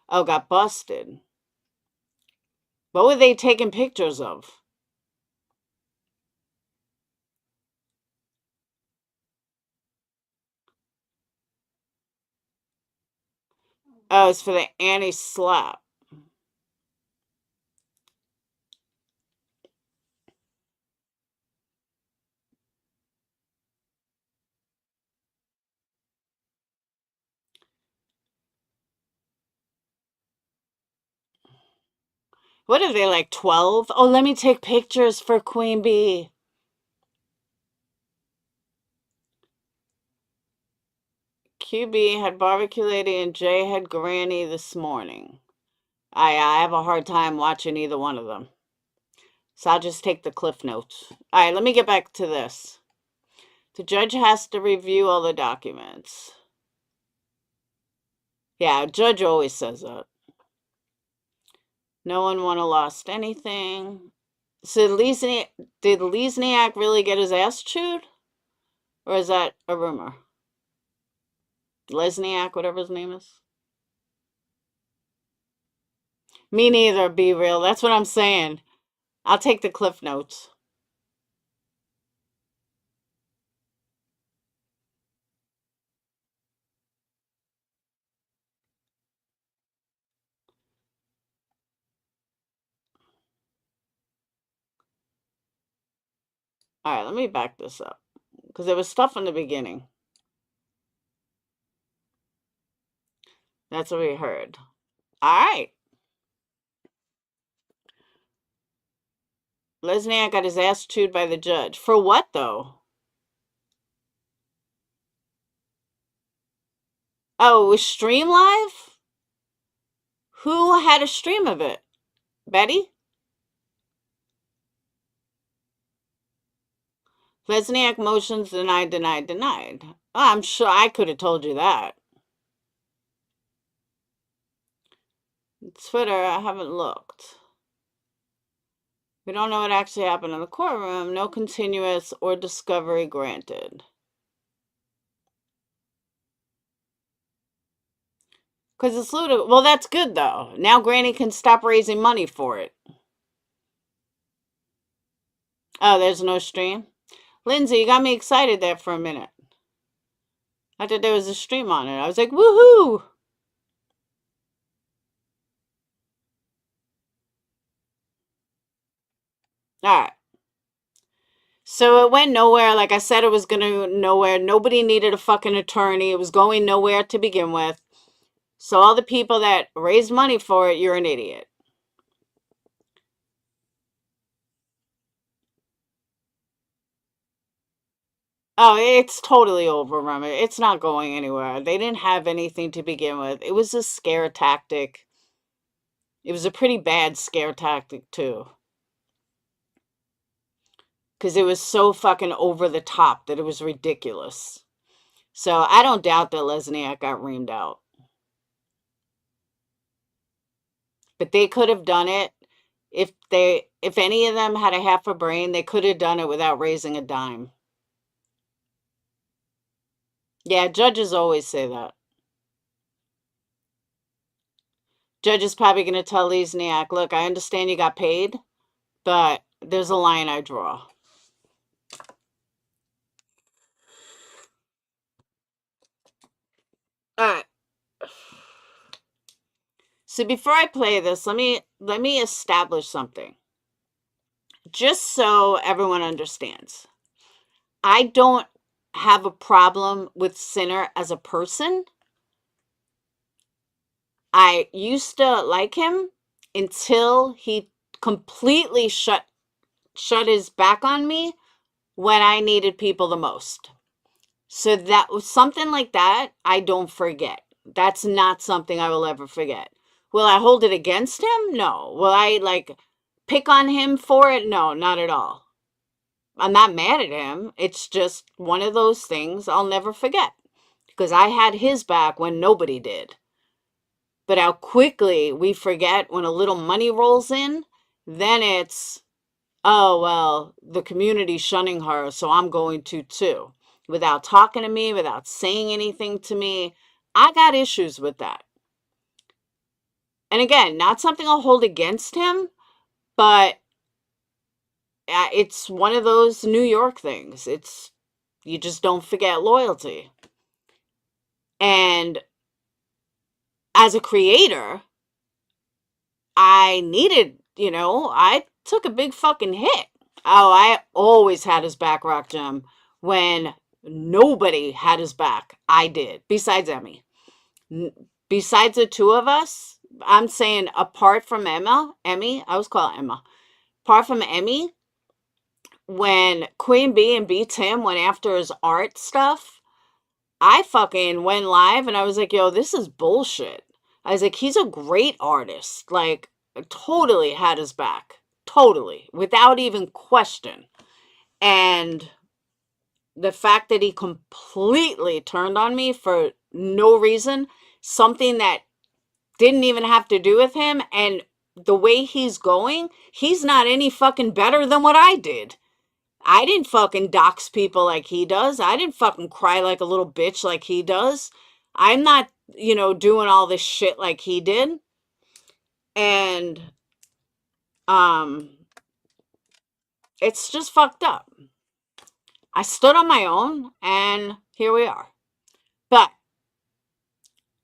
Oh, got busted. What were they taking pictures of? Oh, it's for the anti-slap. What are they, like 12? Oh, let me take pictures for Queen Bee. QB had Barbecue Lady and Jay had Granny this morning. I have a hard time watching either one of them. So I'll just take the cliff notes. All right, let me get back to this. The judge has to review all the documents. Yeah, judge always says that. No one would have lost anything. So did Lesniak really get his ass chewed? Or is that a rumor? Lesniak, whatever his name is. Me neither, be real. That's what I'm saying. I'll take the cliff notes. All right, let me back this up. Because there was stuff in the beginning. That's what we heard. All right. Lesniak got his ass chewed by the judge. For what, though? Oh, it was Stream Live? Who had a stream of it? Betty? Lesniak motions denied, denied, denied. Oh, I'm sure I could have told you that. Twitter, I haven't looked. We don't know what actually happened in the courtroom. No continuous or discovery granted. Because it's ludicrous. Well, that's good, though. Now Granny can stop raising money for it. Oh, there's no stream? Lindsay, you got me excited there for a minute. I thought there was a stream on it. I was like, woohoo! Alright. So it went nowhere. Like I said, it was going to nowhere. Nobody needed a fucking attorney. It was going nowhere to begin with. So all the people that raised money for it, you're an idiot. Oh, it's totally over, Remy. It's not going anywhere. They didn't have anything to begin with. It was a scare tactic. It was a pretty bad scare tactic, too. Because it was so fucking over the top that it was ridiculous. So I don't doubt that Lesniak got reamed out. But they could have done it. If any of them had a half a brain, they could have done it without raising a dime. Yeah, judges always say that. Judge is probably going to tell Lesniak, look, I understand you got paid, but there's a line I draw. All right. So before I play this, let me establish something. Just so everyone understands. I don't have a problem with Sinner as a person. I used to like him until he completely shut his back on me when I needed people the most. So that was something like that I don't forget. That's not something I will ever forget. Will I hold it against him? No. Will I pick on him for it? No, not at all. I'm not mad at him. It's just one of those things I'll never forget. Because I had his back when nobody did. But how quickly we forget when a little money rolls in, then it's, oh, well, the community's shunning her, so I'm going to too. Without talking to me, without saying anything to me. I got issues with that. And again, not something I'll hold against him, but it's one of those New York things. You just don't forget loyalty. And as a creator, I needed, I took a big fucking hit. Oh, I always had his back, Rock Gem. When nobody had his back, I did. Besides Emmy. Besides the two of us, I'm saying apart from Emmy, I was calling Emma. Apart from Emmy, when Queen Bee and B Tim went after his art stuff, I fucking went live and I was like, yo, this is bullshit. I was like, he's a great artist. Totally had his back. Totally. Without even question. And the fact that he completely turned on me for no reason, something that didn't even have to do with him, and the way he's going, he's not any fucking better than what I did. I didn't fucking dox people like he does. I didn't fucking cry like a little bitch like he does. I'm not, doing all this shit like he did. And it's just fucked up. I stood on my own, and here we are. But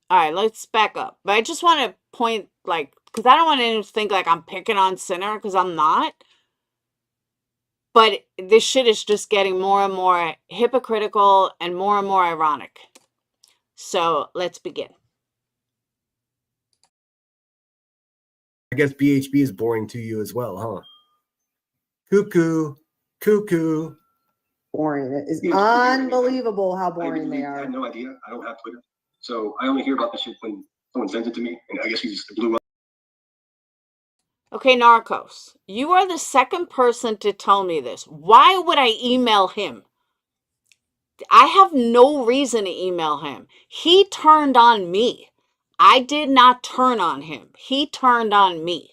all right, let's back up. But I just want to point, because I don't want anyone to think like I'm picking on Sinner, because I'm not. But this shit is just getting more and more hypocritical and more ironic. So let's begin. I guess BHB is boring to you as well, huh? Cuckoo. Boring. It is Yeah, unbelievable how I boring they really are. had no idea. I don't have Twitter. So I only hear about this shit when someone sends it to me. And I guess he just blew up. Okay, Narcos, you are the second person to tell me this. Why would I email him? I have no reason to email him. He turned on me. I did not turn on him. He turned on me.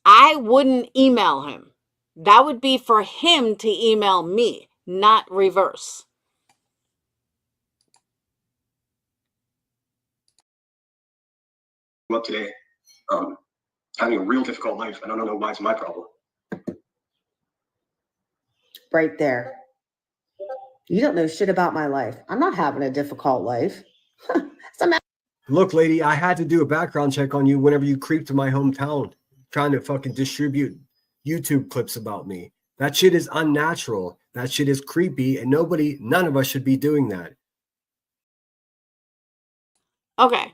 I wouldn't email him. That would be for him to email me, not reverse. Up today, having a real difficult life. I don't know why it's my problem. Right there. You don't know shit about my life. I'm not having a difficult life. Look, lady, I had to do a background check on you whenever you creeped to my hometown trying to fucking distribute YouTube clips about me. That shit is unnatural. That shit is creepy, and none of us should be doing that. Okay.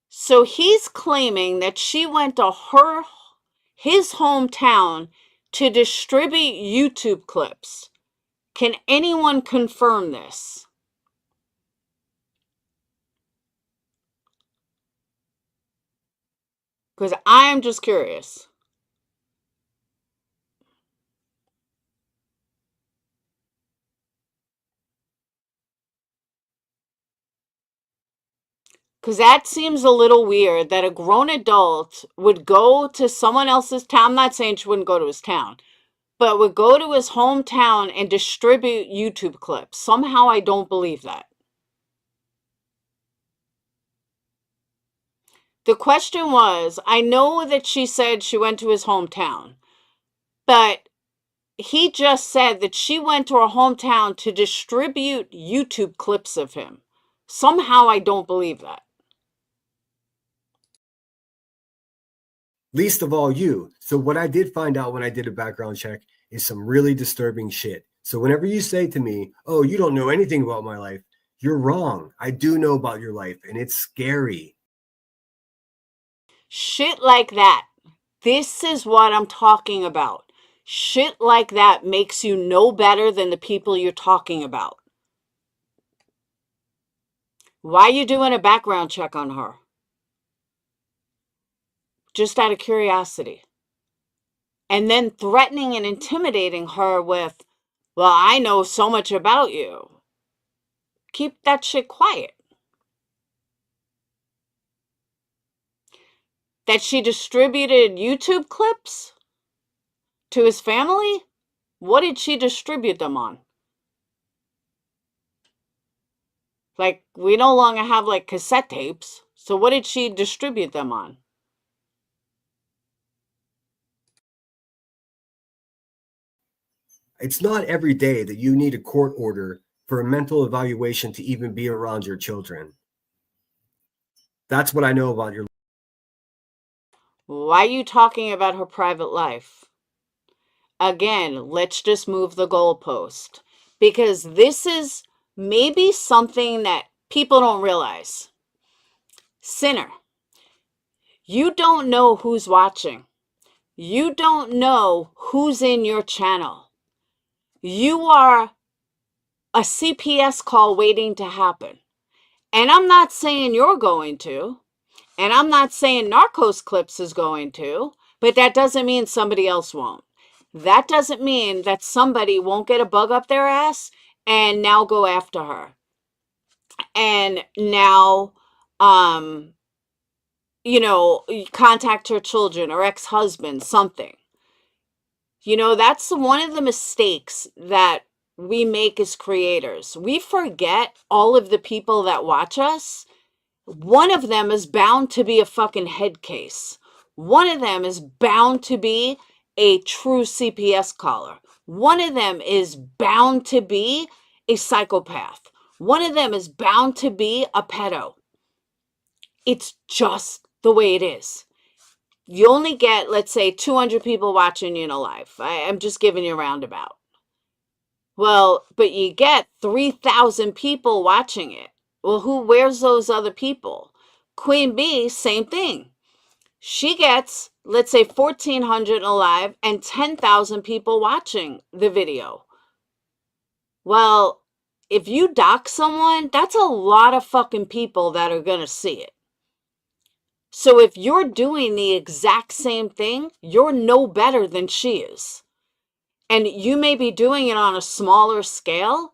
So he's claiming that she went to his hometown to distribute YouTube clips. Can anyone confirm this? Because I'm just curious. Because that seems a little weird that a grown adult would go to someone else's town. I'm not saying she wouldn't go to his town, but would go to his hometown and distribute YouTube clips. Somehow I don't believe that. The question was, I know that she said she went to his hometown, but he just said that she went to her hometown to distribute YouTube clips of him. Somehow I don't believe that. Least of all you. So what I did find out when I did a background check is some really disturbing shit. So whenever you say to me, oh, you don't know anything about my life, you're wrong. I do know about your life, and it's scary. Shit like that. This is what I'm talking about. Shit like that makes you no better than the people you're talking about. Why are you doing a background check on her? Just out of curiosity. And then threatening and intimidating her with, well, I know so much about you. Keep that shit quiet. That she distributed YouTube clips to his family? What did she distribute them on? Like, we no longer have like cassette tapes. So what did she distribute them on? It's not every day that you need a court order for a mental evaluation to even be around your children. That's what I know about your. Why are you talking about her private life? Again, let's just move the goalpost. Because this is maybe something that people don't realize. Sinner, you don't know who's watching. You don't know who's in your channel. You are a CPS call waiting to happen. And I'm not saying you're going to. And I'm not saying Narcos Clips is going to. But that doesn't mean somebody else won't. that doesn't mean that somebody won't get a bug up their ass and now go after her. And now, you know, contact her children or ex-husband, something. You know, that's one of the mistakes that we make as creators. We forget all of the people that watch us. One of them is bound to be a fucking head case. One of them is bound to be a true CPS caller. One of them is bound to be a psychopath. One of them is bound to be a pedo. It's just the way it is. You only get, let's say, 200 people watching you in a live. I'm just giving you a roundabout. Well, but you get 3,000 people watching it. Well, where's those other people? Queen Bee, same thing. She gets, let's say, 1,400 in a live and 10,000 people watching the video. Well, if you dox someone, that's a lot of fucking people that are going to see it. So if you're doing the exact same thing, you're no better than she is. And you may be doing it on a smaller scale,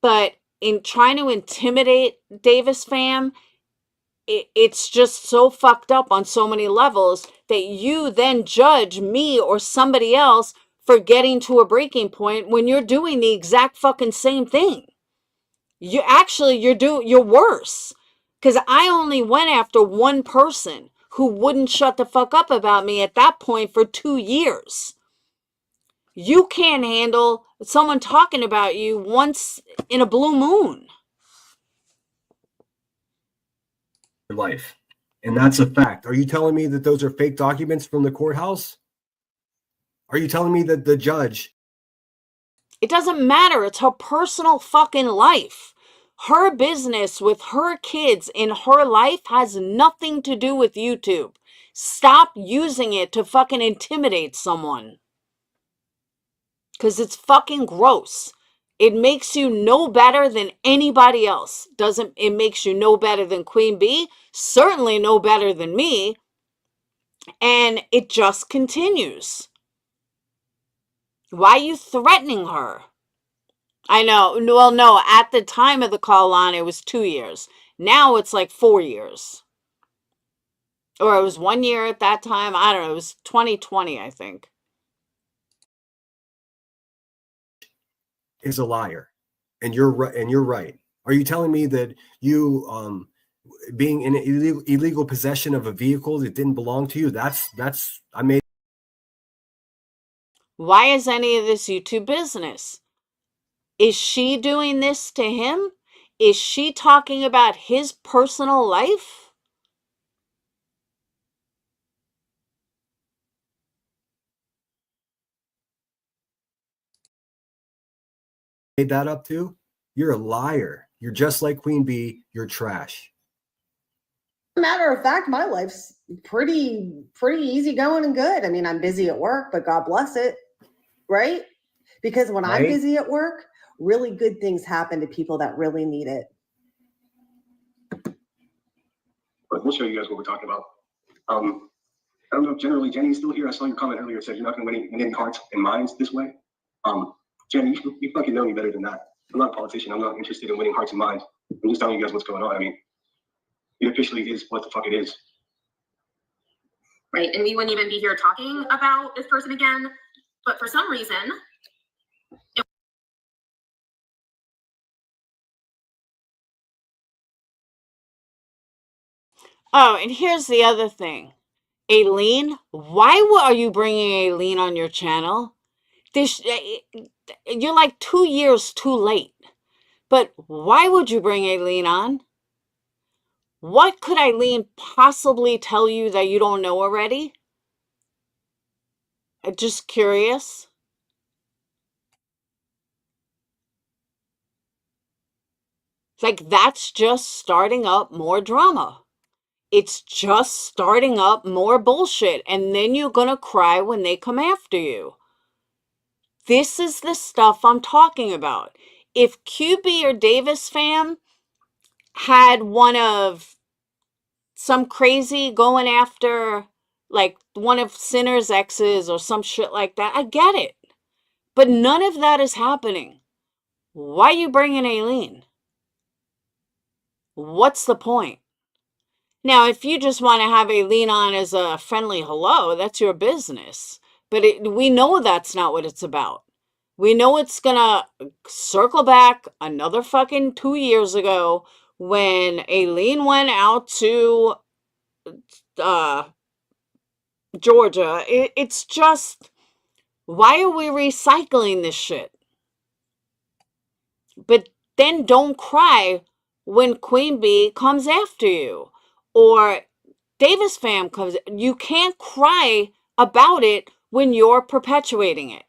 but in trying to intimidate Davis fam, it's just so fucked up on so many levels that you then judge me or somebody else for getting to a breaking point when you're doing the exact fucking same thing. You're worse. Because I only went after one person who wouldn't shut the fuck up about me at that point for 2 years. You can't handle someone talking about you once in a blue moon. Life. And that's a fact. Are you telling me that those are fake documents from the courthouse? Are you telling me that the judge? It doesn't matter. It's her personal fucking life. Her business with her kids in her life has nothing to do with YouTube. Stop using it to fucking intimidate someone. Because it's fucking gross. It makes you no better than anybody else. It makes you no better than Queen Bee, certainly no better than me, and it just continues. Why are you threatening her? I know. Well, no, at the time of the call on, it was 2 years. Now it's like 4 years. Or it was 1 year at that time. I don't know. It was 2020, I think. Is a liar, and you're right. And you're right. Are you telling me that you being in illegal possession of a vehicle that didn't belong to you? That's I made. Why is any of this YouTube business? Is she doing this to him? Is she talking about his personal life? Made that up too? You're a liar. You're just like Queen Bee. You're trash. Matter of fact, my life's pretty easy going and good. I mean, I'm busy at work, but God bless it, right? Because when I'm Right? busy at work, really good things happen to people that really need it. But we'll show you guys what we're talking about. I don't know if generally Jenny's still here. I saw your comment earlier. It said you're not going to win any hearts and minds this way. Jenny, you fucking know me better than that. I'm not a politician. I'm not interested in winning hearts and minds. I'm just telling you guys what's going on. I mean, it officially is what the fuck it is. Right, and we wouldn't even be here talking about this person again, but for some reason, Oh, and here's the other thing. Aileen, why are you bringing Aileen on your channel? You're like 2 years too late. But why would you bring Aileen on? What could Aileen possibly tell you that you don't know already? I'm just curious. Like, that's just starting up more drama. It's just starting up more bullshit. And then you're gonna cry when they come after you. This is the stuff I'm talking about. If QB or Davis fam had one of some crazy going after like one of Sinner's exes or some shit like that, I get it. But none of that is happening. Why are you bringing Aileen? What's the point? Now, if you just want to have Aileen on as a friendly hello, that's your business. But we know that's not what it's about. We know it's going to circle back another fucking 2 years ago when Aileen went out to Georgia. It's just, why are we recycling this shit? But then don't cry when Queen Bee comes after you or Davis fam comes. You can't cry about it when you're perpetuating it.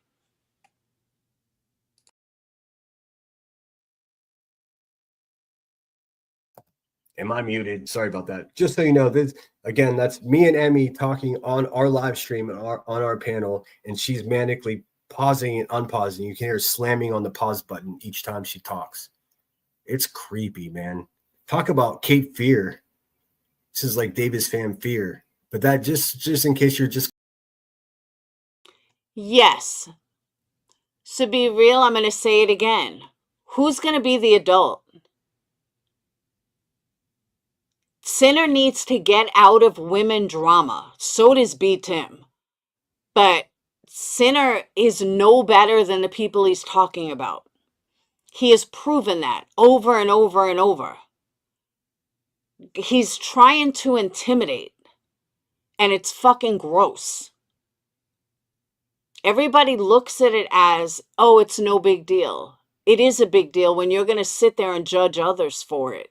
Am I muted? Sorry about that. Just so you know, this again, that's me and Emmy talking on our live stream and on our panel, and she's manically pausing and unpausing. You can hear her slamming on the pause button each time she talks. It's creepy, man. Talk about Cape Fear. This is like Davis fam fear. But that just in case you're just Yes. So be real, I'm going to say it again. Who's going to be the adult? Sinner needs to get out of women drama. So does B. Tim. But Sinner is no better than the people he's talking about. He has proven that over and over and over. He's trying to intimidate. And it's fucking gross. Everybody looks at it as, oh, it's no big deal. It is a big deal when you're going to sit there and judge others for it.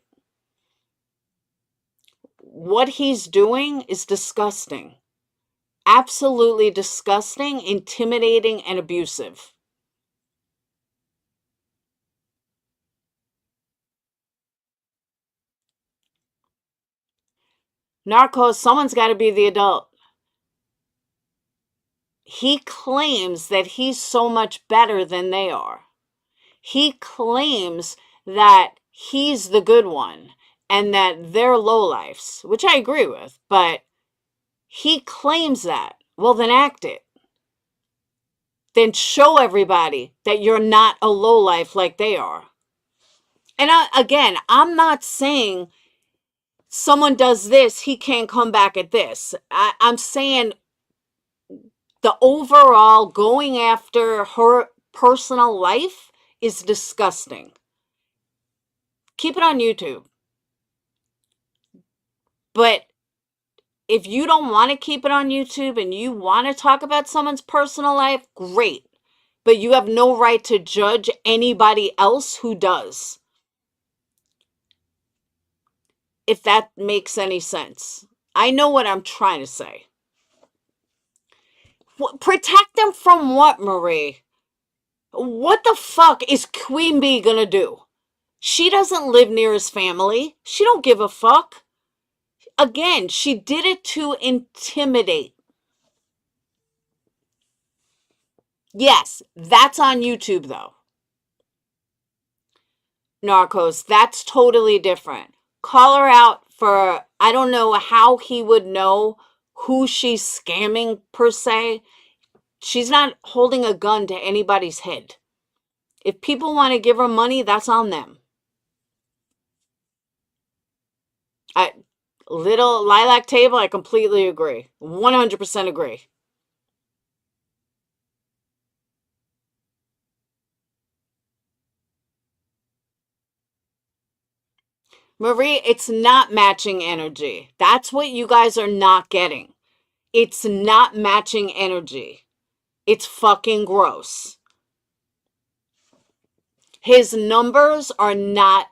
What he's doing is disgusting. Absolutely disgusting, intimidating, and abusive. Narcos, someone's got to be the adult. He claims that he's so much better than they are. He claims that he's the good one and that they're lowlifes, which I agree with, but he claims that. Well, then act it. Then show everybody that you're not a lowlife like they are. And again, I'm not saying someone does this, he can't come back at this. I'm saying the overall going after her personal life is disgusting. Keep it on YouTube. But if you don't want to keep it on YouTube and you want to talk about someone's personal life, great. But you have no right to judge anybody else who does. If that makes any sense. I know what I'm trying to say. Protect them from what, Marie? What the fuck is Queen Bee gonna do? She doesn't live near his family. She don't give a fuck. Again, she did it to intimidate. Yes, that's on YouTube though. Narcos, that's totally different. Call her out for, I don't know how he would know who she's scamming per se. She's not holding a gun to anybody's head. If people want to give her money, that's on them. Little lilac table, I completely agree. 100% agree. Marie, it's not matching energy. That's what you guys are not getting. It's not matching energy. It's fucking gross. His numbers are not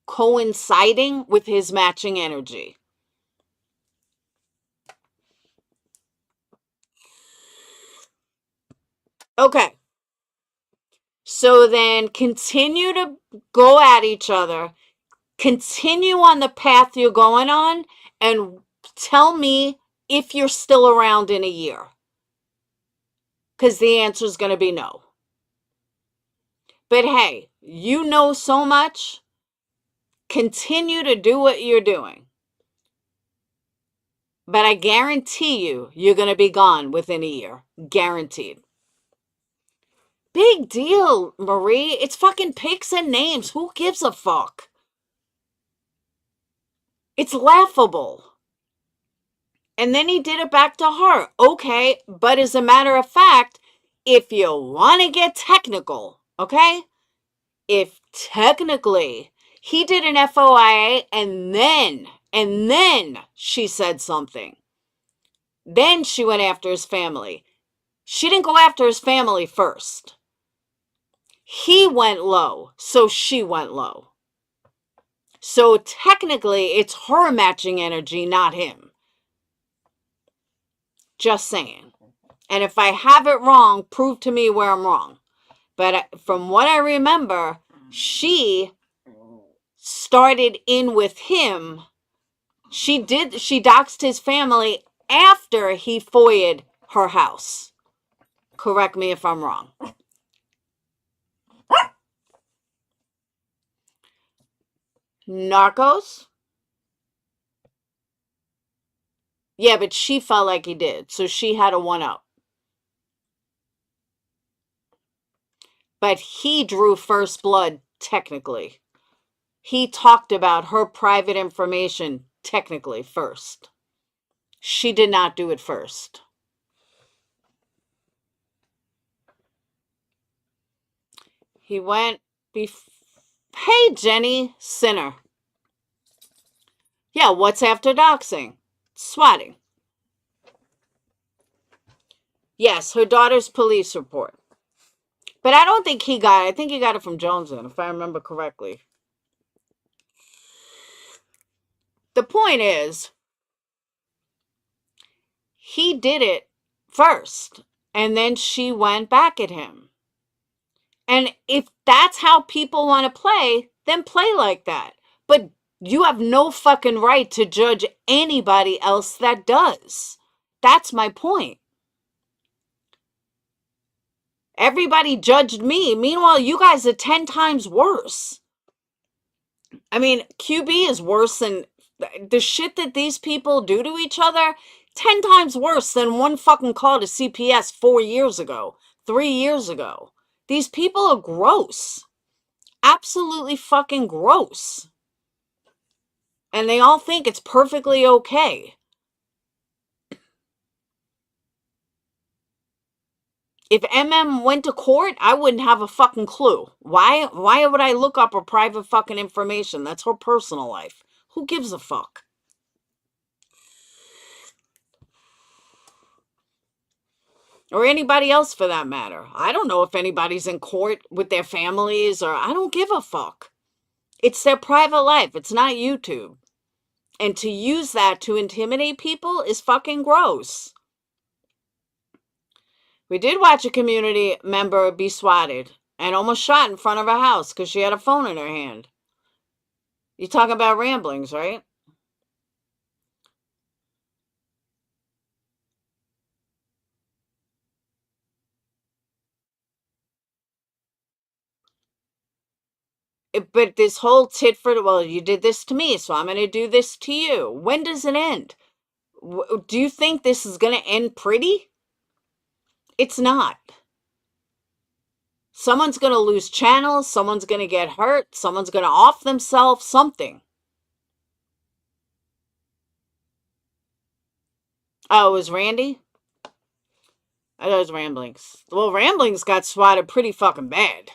coinciding with his matching energy. Okay. So then continue to go at each other. Continue on the path you're going on and tell me if you're still around in a year. Because the answer is going to be no. But hey, you know so much. Continue to do what you're doing. But I guarantee you, you're going to be gone within a year. Guaranteed. big deal, Marie. It's fucking pics and names. Who gives a fuck? It's laughable. And then he did it back to her. Okay, but as a matter of fact, if you want to get technical, okay? If technically he did an FOIA and then she said something, then she went after his family. She didn't go after his family first. He went low, so she went low. So technically, it's her matching energy, not him. Just saying. And if I have it wrong, prove to me where I'm wrong. But from what I remember, she started in with him. She doxed his family after he FOIA'd her house. Correct me if I'm wrong. Narcos? Yeah, but she felt like he did, so she had a one-up. But he drew first blood, technically. He talked about her private information, technically, first. She did not do it first. He went Hey, Jenny, sinner. Yeah, what's after doxing? Swatting. Yes, her daughter's police report. But I don't think he got it. I think he got it from Joneson, if I remember correctly. The point is, he did it first, and then she went back at him. And if that's how people want to play, then play like that. But you have no fucking right to judge anybody else that does. That's my point. Everybody judged me. Meanwhile, you guys are 10 times worse. I mean, QB is worse than the shit that these people do to each other. 10 times worse than one fucking call to CPS 4 years ago, 3 years ago. These people are gross. Absolutely fucking gross. And they all think it's perfectly okay. If MM went to court, I wouldn't have a fucking clue. Why would I look up her private fucking information? That's her personal life. Who gives a fuck? Or anybody else for that matter. I don't know if anybody's in court with their families, or I don't give a fuck. It's their private life. It's not YouTube. And to use that to intimidate people is fucking gross. We did watch a community member be swatted and almost shot in front of her house because she had a phone in her hand. You talk about ramblings, right? But this whole tit for, well, you did this to me, so I'm going to do this to you. When does it end? Do you think this is going to end pretty? It's not. Someone's going to lose channels. Someone's going to get hurt. Someone's going to off themselves. Something. Oh, it was Randy? I thought it was Ramblings. Well, Ramblings got swatted pretty fucking bad.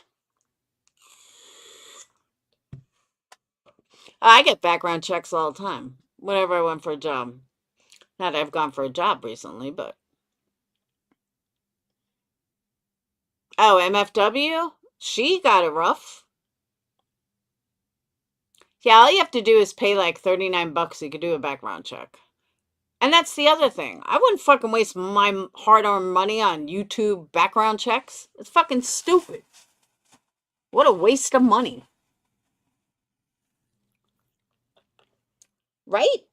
I get background checks all the time. Whenever I went for a job. Not that I've gone for a job recently, but... Oh, MFW? She got it rough. Yeah, all you have to do is pay like $39. You could do a background check. And that's the other thing. I wouldn't fucking waste my hard-earned money on YouTube background checks. It's fucking stupid. What a waste of money. Right?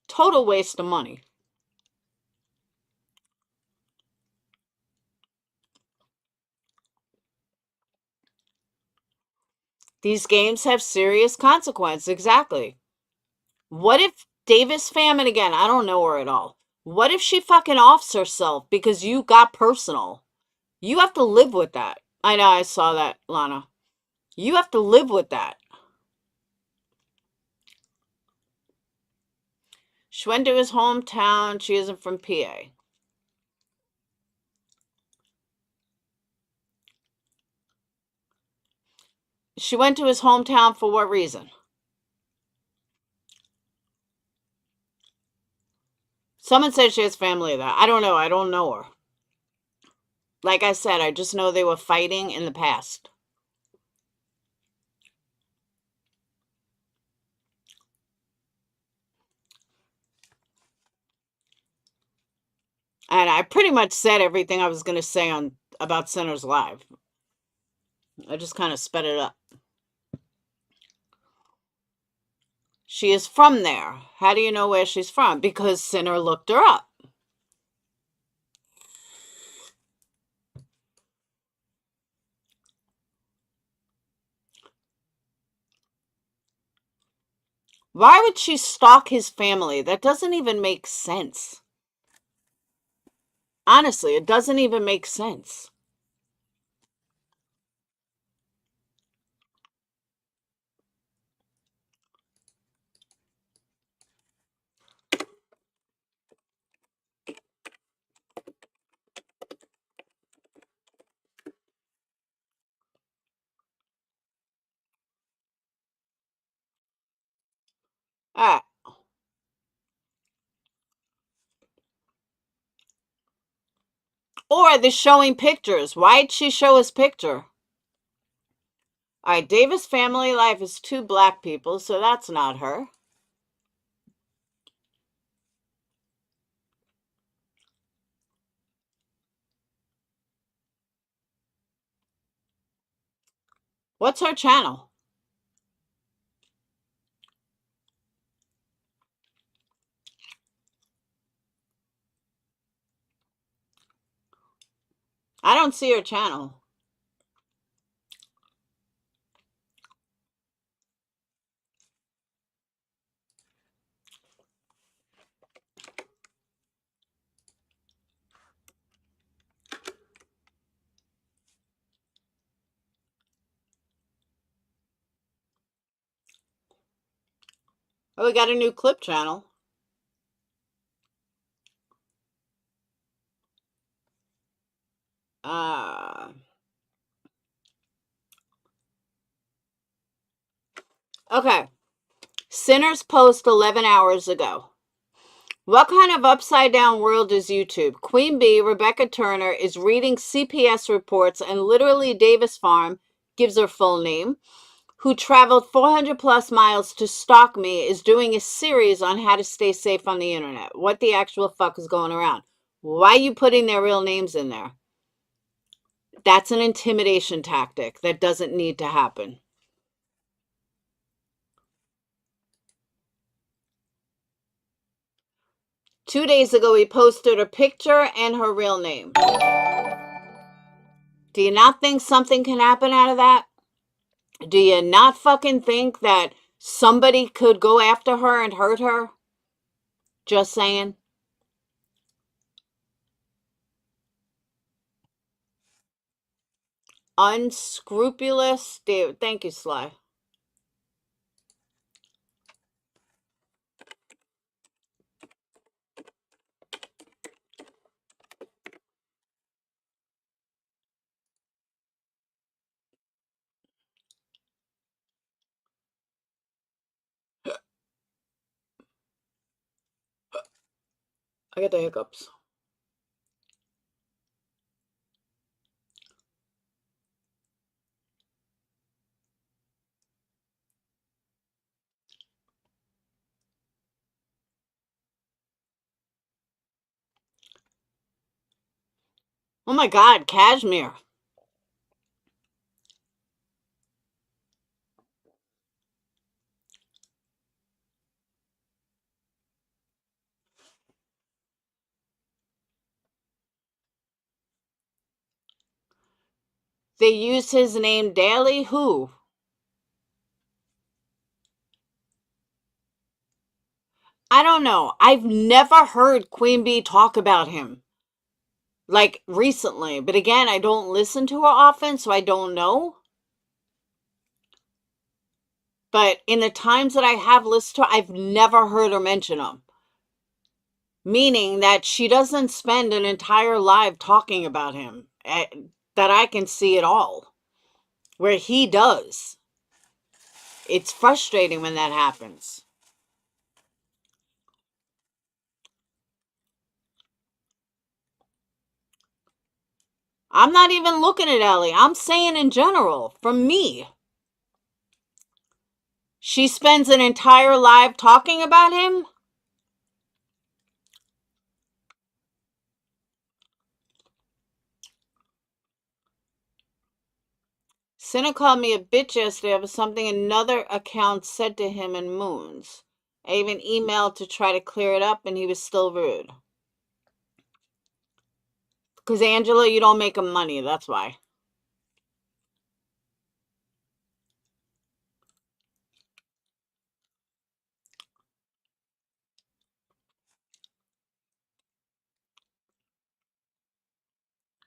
Total waste of money. These games have serious consequences. Exactly. What if Davis Famine again? I don't know her at all. What if she fucking offs herself because you got personal? You have to live with that. I know, I saw that, Lana. You have to live with that. She went to his hometown. She isn't from PA. She went to his hometown for what reason? Someone said she has family there. I don't know. I don't know her. Like I said, I just know they were fighting in the past. And I pretty much said everything I was going to say about Sinners Live. I just kind of sped it up. She is from there. How do you know where she's from? Because Sinner looked her up. Why would she stalk his family? That doesn't even make sense. Honestly, it doesn't even make sense. Ah. Or they're showing pictures. Why'd she show his picture? All right, Davis family life is 2 black people, so that's not her. What's her channel? I don't see her channel. Oh, we got a new clip channel. Okay. Sinners post 11 hours ago. What kind of upside down world is YouTube? Queen Bee, Rebecca Turner, is reading CPS reports, and literally Davis Farm, gives her full name, who traveled 400 plus miles to stalk me, is doing a series on how to stay safe on the internet. What the actual fuck is going around? Why are you putting their real names in there? That's an intimidation tactic that doesn't need to happen. Two days ago, he posted a picture and her real name. Do you not think something can happen out of that? Do you not fucking think that somebody could go after her and hurt her? Just saying. Unscrupulous. Dude, thank you, Sly. I get the hiccups. Oh my God, cashmere. They use his name daily. Who? I don't know. I've never heard Queen Bee talk about him. like recently. But again, I don't listen to her often, so I don't know. But in the times that I have listened to her, I've never heard her mention him. Meaning that she doesn't spend an entire live talking about him that I can see at all. Where he does. It's frustrating when that happens. I'm not even looking at Ellie. I'm saying in general, from me. She spends an entire live talking about him? Cinna called me a bitch yesterday over something another account said to him in Moons. I even emailed to try to clear it up and he was still rude. Because Angela, you don't make him money, that's why.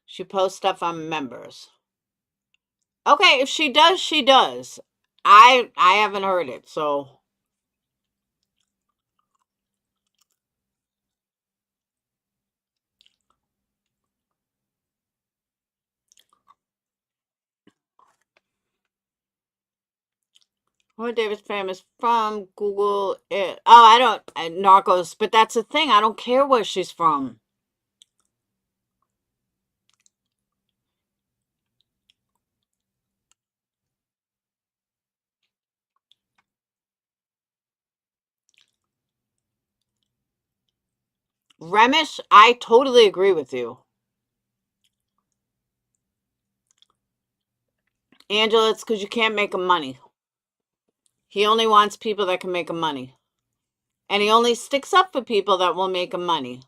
She posts stuff on members. Okay, if she does, she does. I haven't heard it, so. Where David's fam is from, Google it. Oh, I don't, Narcos, but that's the thing. I don't care where she's from. Remish, I totally agree with you. Angela, it's because you can't make him money. He only wants people that can make him money. And he only sticks up for people that will make him money.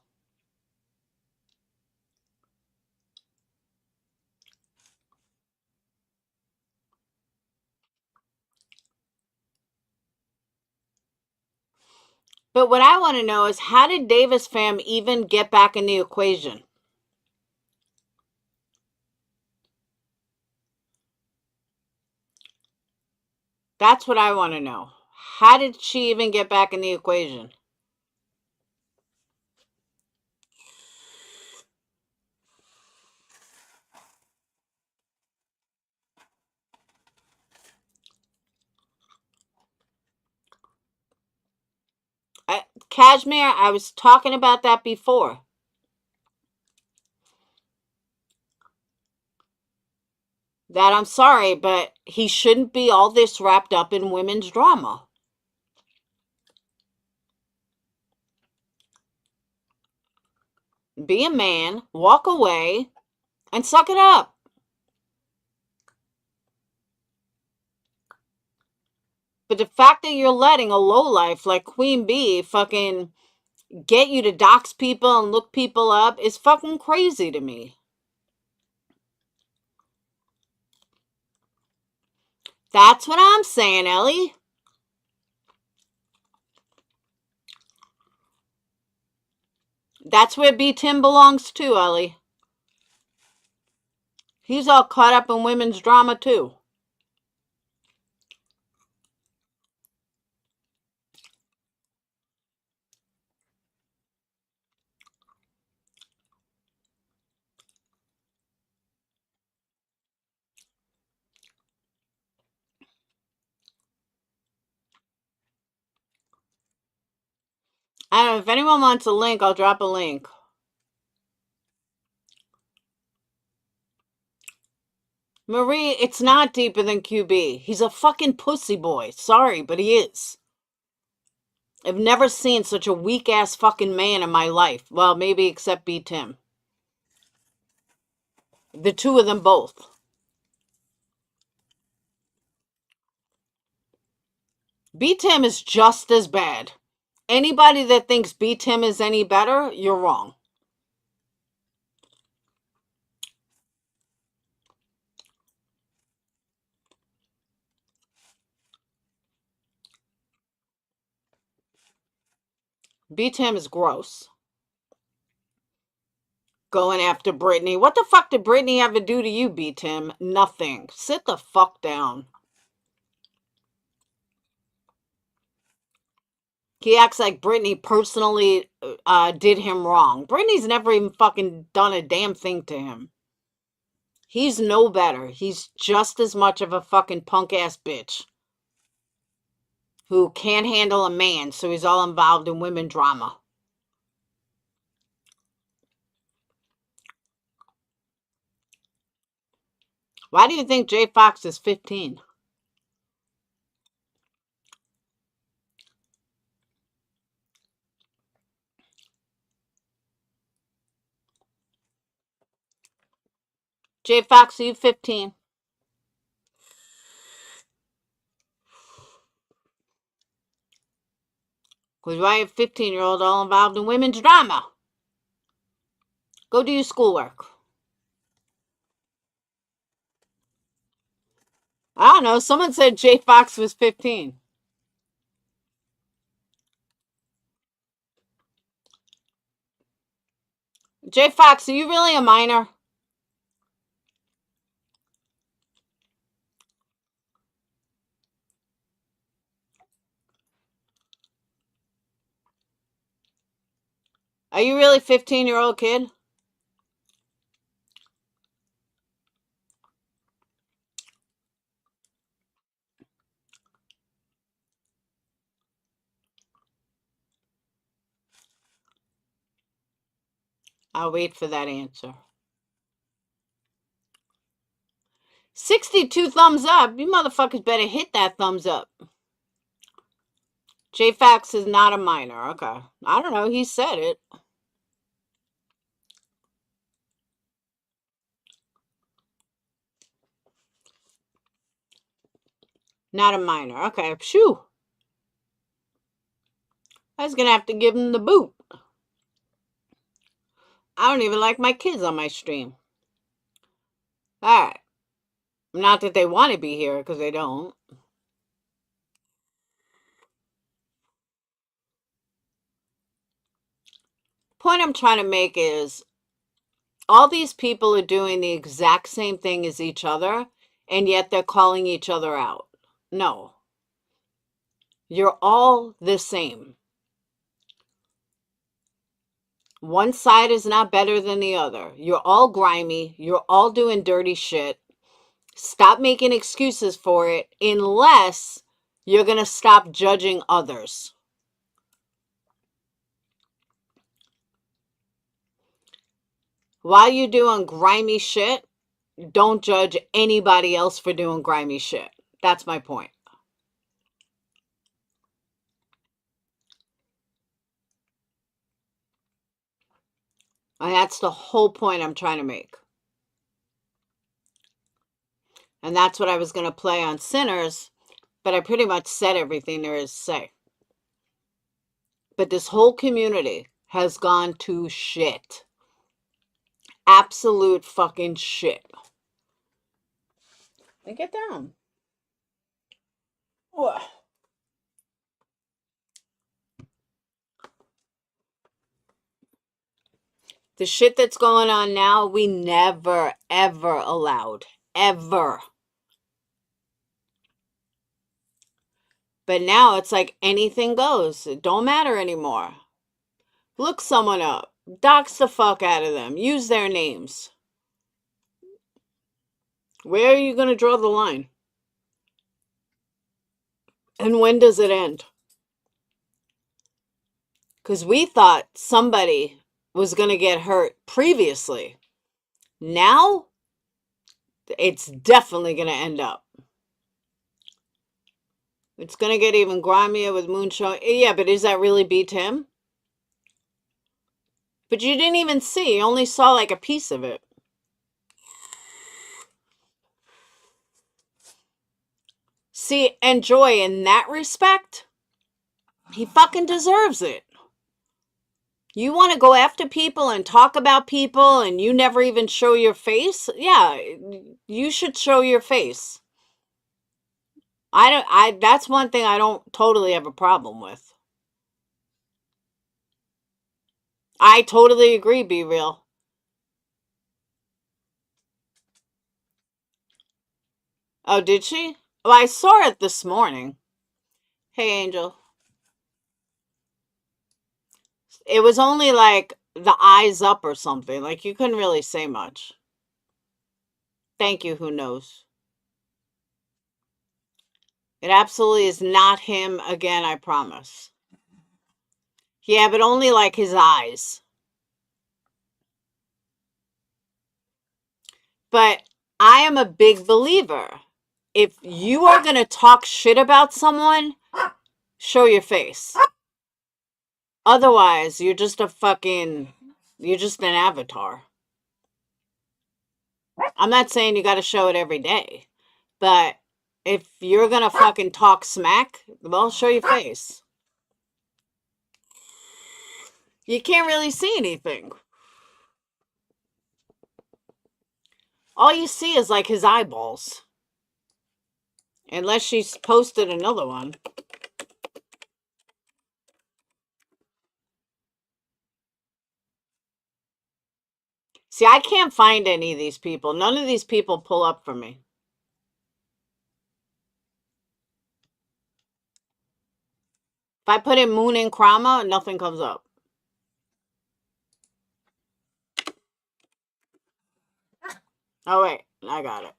But what I want to know is, how did Davis fam even get back in the equation? That's what I want to know. How did she even get back in the equation? Kashmir, I was talking about that before. That I'm sorry, but he shouldn't be all this wrapped up in women's drama. Be a man, walk away, and suck it up. But the fact that you're letting a lowlife like Queen Bee fucking get you to dox people and look people up is fucking crazy to me. That's what I'm saying, Ellie. That's where B. Tim belongs too, Ellie. He's all caught up in women's drama too. I don't know, if anyone wants a link, I'll drop a link. Marie, it's not deeper than QB. He's a fucking pussy boy. Sorry, but he is. I've never seen such a weak-ass fucking man in my life. Well, maybe except B. Tim. The two of them both. B. Tim is just as bad. Anybody that thinks B. Tim is any better, you're wrong. B. Tim is gross. Going after Brittany. What the fuck did Brittany ever do to you, B-Tim? Nothing. Sit the fuck down. He acts like Brittany personally did him wrong. Brittany's never even fucking done a damn thing to him. He's no better. He's just as much of a fucking punk-ass bitch who can't handle a man, so he's all involved in women drama. Why do you think Jay Fox is 15? Jay Fox, are you 15? Because why are a 15-year-old all involved in women's drama? Go do your schoolwork. I don't know. Someone said Jay Fox was 15. Jay Fox, are you really a minor? Are you really 15-year-old kid? I'll wait for that answer. 62 thumbs up. You motherfuckers better hit that thumbs up. Jay Fox is not a minor. Okay. I don't know. He said it. Not a minor. Okay. Phew. I was going to have to give him the boot. I don't even like my kids on my stream. All right. Not that they want to be here, because they don't. Point I'm trying to make is all these people are doing the exact same thing as each other, and yet they're calling each other out. No. You're all the same. One side is not better than the other. You're all grimy. You're all doing dirty shit. Stop making excuses for it unless you're going to stop judging others. While you're doing grimy shit, don't judge anybody else for doing grimy shit. That's my point. And that's the whole point I'm trying to make. And that's what I was going to play on Sinners, but I pretty much said everything there is to say. But this whole community has gone to shit. Absolute fucking shit. Now get down. Ugh. The shit that's going on now, we never, ever allowed. Ever. But now it's like anything goes. It don't matter anymore. Look someone up. Dox the fuck out of them. Use their names. Where are you going to draw the line? And when does it end? Because we thought somebody was going to get hurt previously. Now, it's definitely going to end up. It's going to get even grimier with Moonshine. Yeah, but is that really beat him? But you didn't even see. You only saw like a piece of it. See, and Joy, in that respect, he fucking deserves it. You want to go after people and talk about people and you never even show your face? Yeah, you should show your face. That's one thing I don't totally have a problem with. I totally agree, Be Real. Oh, did she? Well, I saw it this morning. Hey, Angel. It was only like the eyes up or something. Like you couldn't really say much. Thank you, who knows? It absolutely is not him again, I promise. Yeah, but only like his eyes. But I am a big believer. If you are going to talk shit about someone, show your face. Otherwise, you're just you're just an avatar. I'm not saying you got to show it every day, but if you're going to fucking talk smack, well, show your face. You can't really see anything. All you see is like his eyeballs. Unless she's posted another one. See, I can't find any of these people. None of these people pull up for me. If I put in Moon and Krama, nothing comes up. Oh, wait. I got it.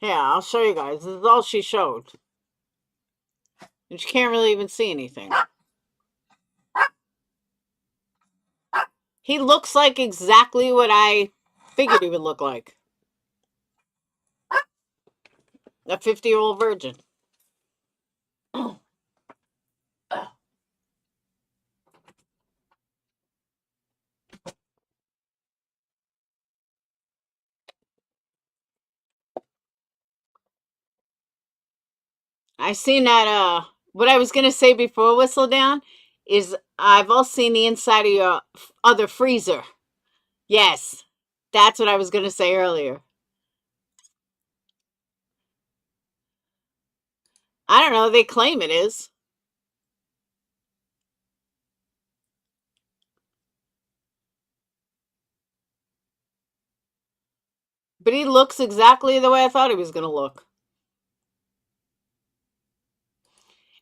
Yeah, I'll show you guys. This is all she showed. And she can't really even see anything. He looks like exactly what I figured he would look like. A 50-year-old virgin. I seen that, what I was going to say before Whistle Down is I've also seen the inside of your other freezer. Yes, that's what I was going to say earlier. I don't know, they claim it is. But he looks exactly the way I thought he was going to look.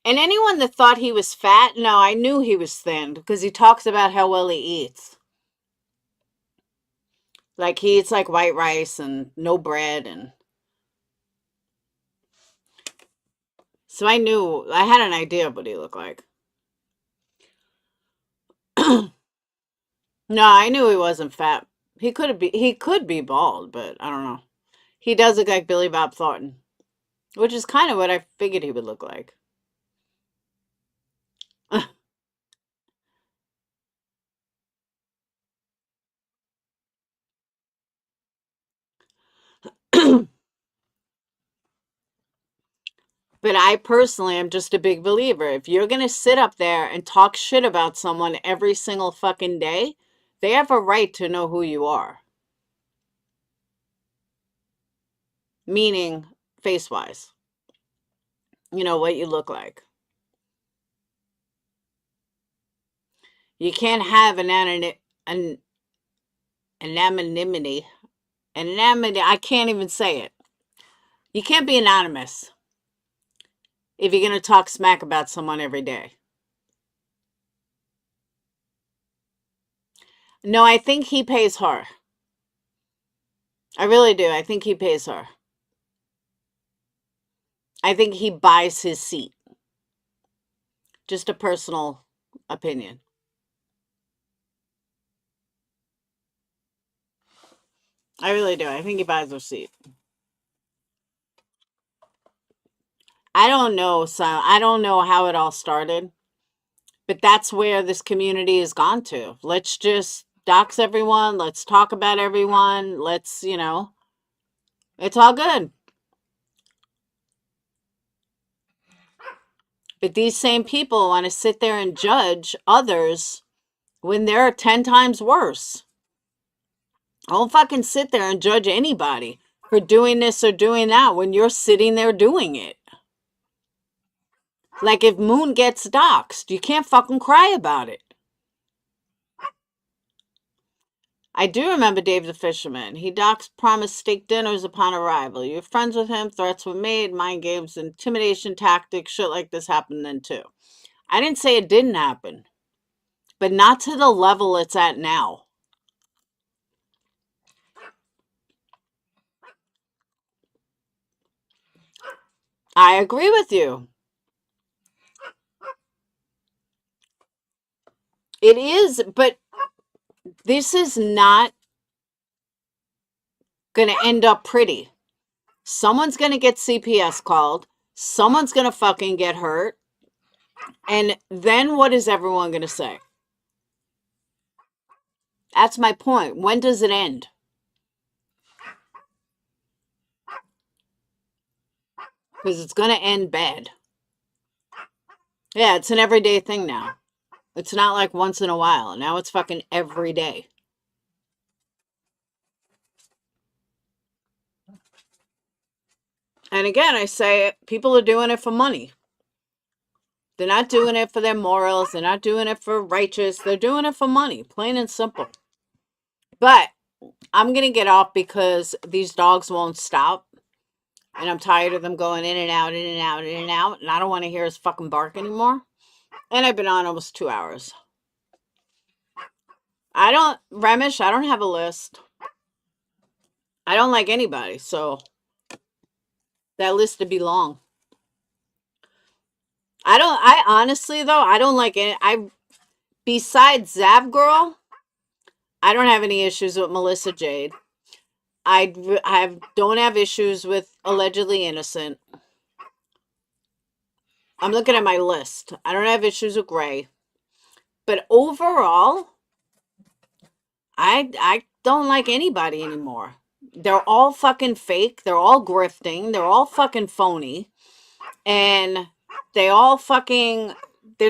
And anyone that thought he was fat, no, I knew he was thin because he talks about how well he eats. Like he eats like white rice and no bread, and so I knew, I had an idea of what he looked like. No, I knew he wasn't fat. He could be bald, but I don't know. He does look like Billy Bob Thornton, which is kind of what I figured he would look like. But I personally am just a big believer. If you're going to sit up there and talk shit about someone every single fucking day, they have a right to know who you are. Meaning, face-wise. You know, what you look like. You can't have an anonymity. Anonymity, I can't even say it. You can't be anonymous if you're going to talk smack about someone every day. No, I think he pays her. I really do. I think he pays her. I think he buys his seat. Just a personal opinion. I really do. I think he buys her seat. I don't know, so I don't know how it all started, but that's where this community has gone to. Let's just dox everyone. Let's talk about everyone. Let's, it's all good. But these same people want to sit there and judge others when they're 10 times worse. Don't fucking sit there and judge anybody for doing this or doing that when you're sitting there doing it. Like if Moon gets doxxed, you can't fucking cry about it. I do remember Dave the Fisherman. He doxed, promised steak dinners upon arrival. You're friends with him, threats were made, mind games, intimidation tactics, shit like this happened then too. I didn't say it didn't happen, but not to the level it's at now. I agree with you. It is, but this is not going to end up pretty. Someone's going to get CPS called. Someone's going to fucking get hurt. And then what is everyone going to say? That's my point. When does it end? Because it's going to end bad. Yeah, it's an everyday thing now. It's not like once in a while. Now it's fucking every day. And again, I say people are doing it for money. They're not doing it for their morals. They're not doing it for righteous. They're doing it for money, plain and simple. But I'm going to get off because these dogs won't stop. And I'm tired of them going in and out, in and out, in and out. And I don't want to hear his fucking bark anymore. And I've been on almost 2 hours. Remish, I don't have a list. I don't like anybody. So that list would be long. I honestly, though, I don't like it. Besides Zav Girl, I don't have any issues with Melissa Jade. I don't have issues with Allegedly Innocent. I'm looking at my list. I don't have issues with Gray. But overall, I don't like anybody anymore. They're all fucking fake. They're all grifting. They're all fucking phony. And they're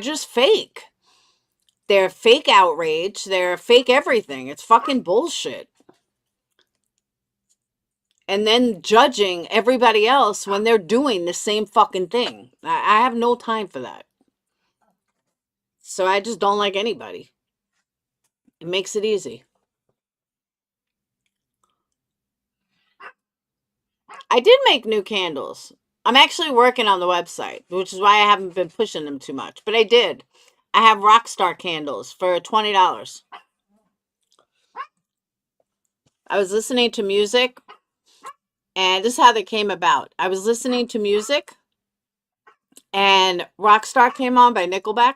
just fake. They're fake outrage. They're fake everything. It's fucking bullshit. And then judging everybody else when they're doing the same fucking thing. I have no time for that. So I just don't like anybody. It makes it easy. I did make new candles. I'm actually working on the website, which is why I haven't been pushing them too much. But I did. I have Rockstar candles for $20. I was listening to music, and this is how they came about. I was listening to music, and Rockstar came on by Nickelback.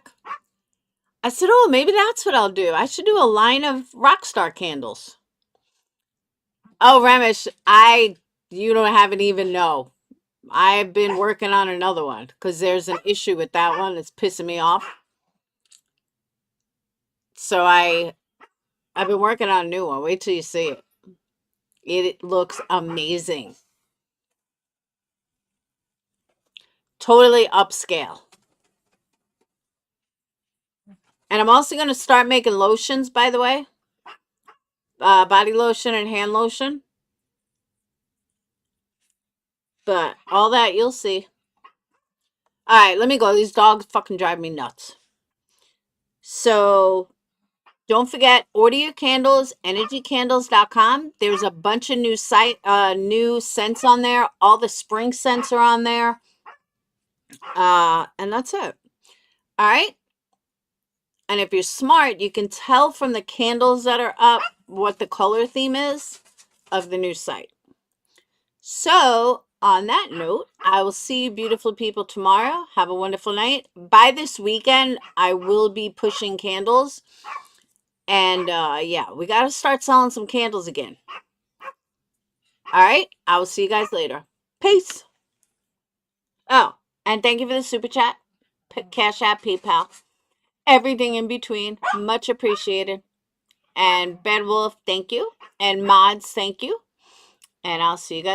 I said, oh, maybe that's what I'll do. I should do a line of Rockstar candles. Oh, Ramesh, you don't haven't even know. I've been working on another one because there's an issue with that one that's pissing me off. So I've been working on a new one. Wait till you see it. It looks amazing. Totally upscale. And I'm also going to start making lotions, by the way. Body lotion and hand lotion. But all that you'll see. All right, let me go. These dogs fucking drive me nuts. So don't forget, order your candles, energycandles.com. There's a bunch of new scents on there. All the spring scents are on there. And that's it. All right. And if you're smart, you can tell from the candles that are up what the color theme is of the new site. So on that note, I will see you beautiful people tomorrow. Have a wonderful night. By this weekend, I will be pushing candles. And yeah, we got to start selling some candles again. All right. I will see you guys later. Peace. Oh, and thank you for the super chat. Cash App, PayPal. Everything in between. Much appreciated. And Bedwolf, thank you. And Mods, thank you. And I'll see you guys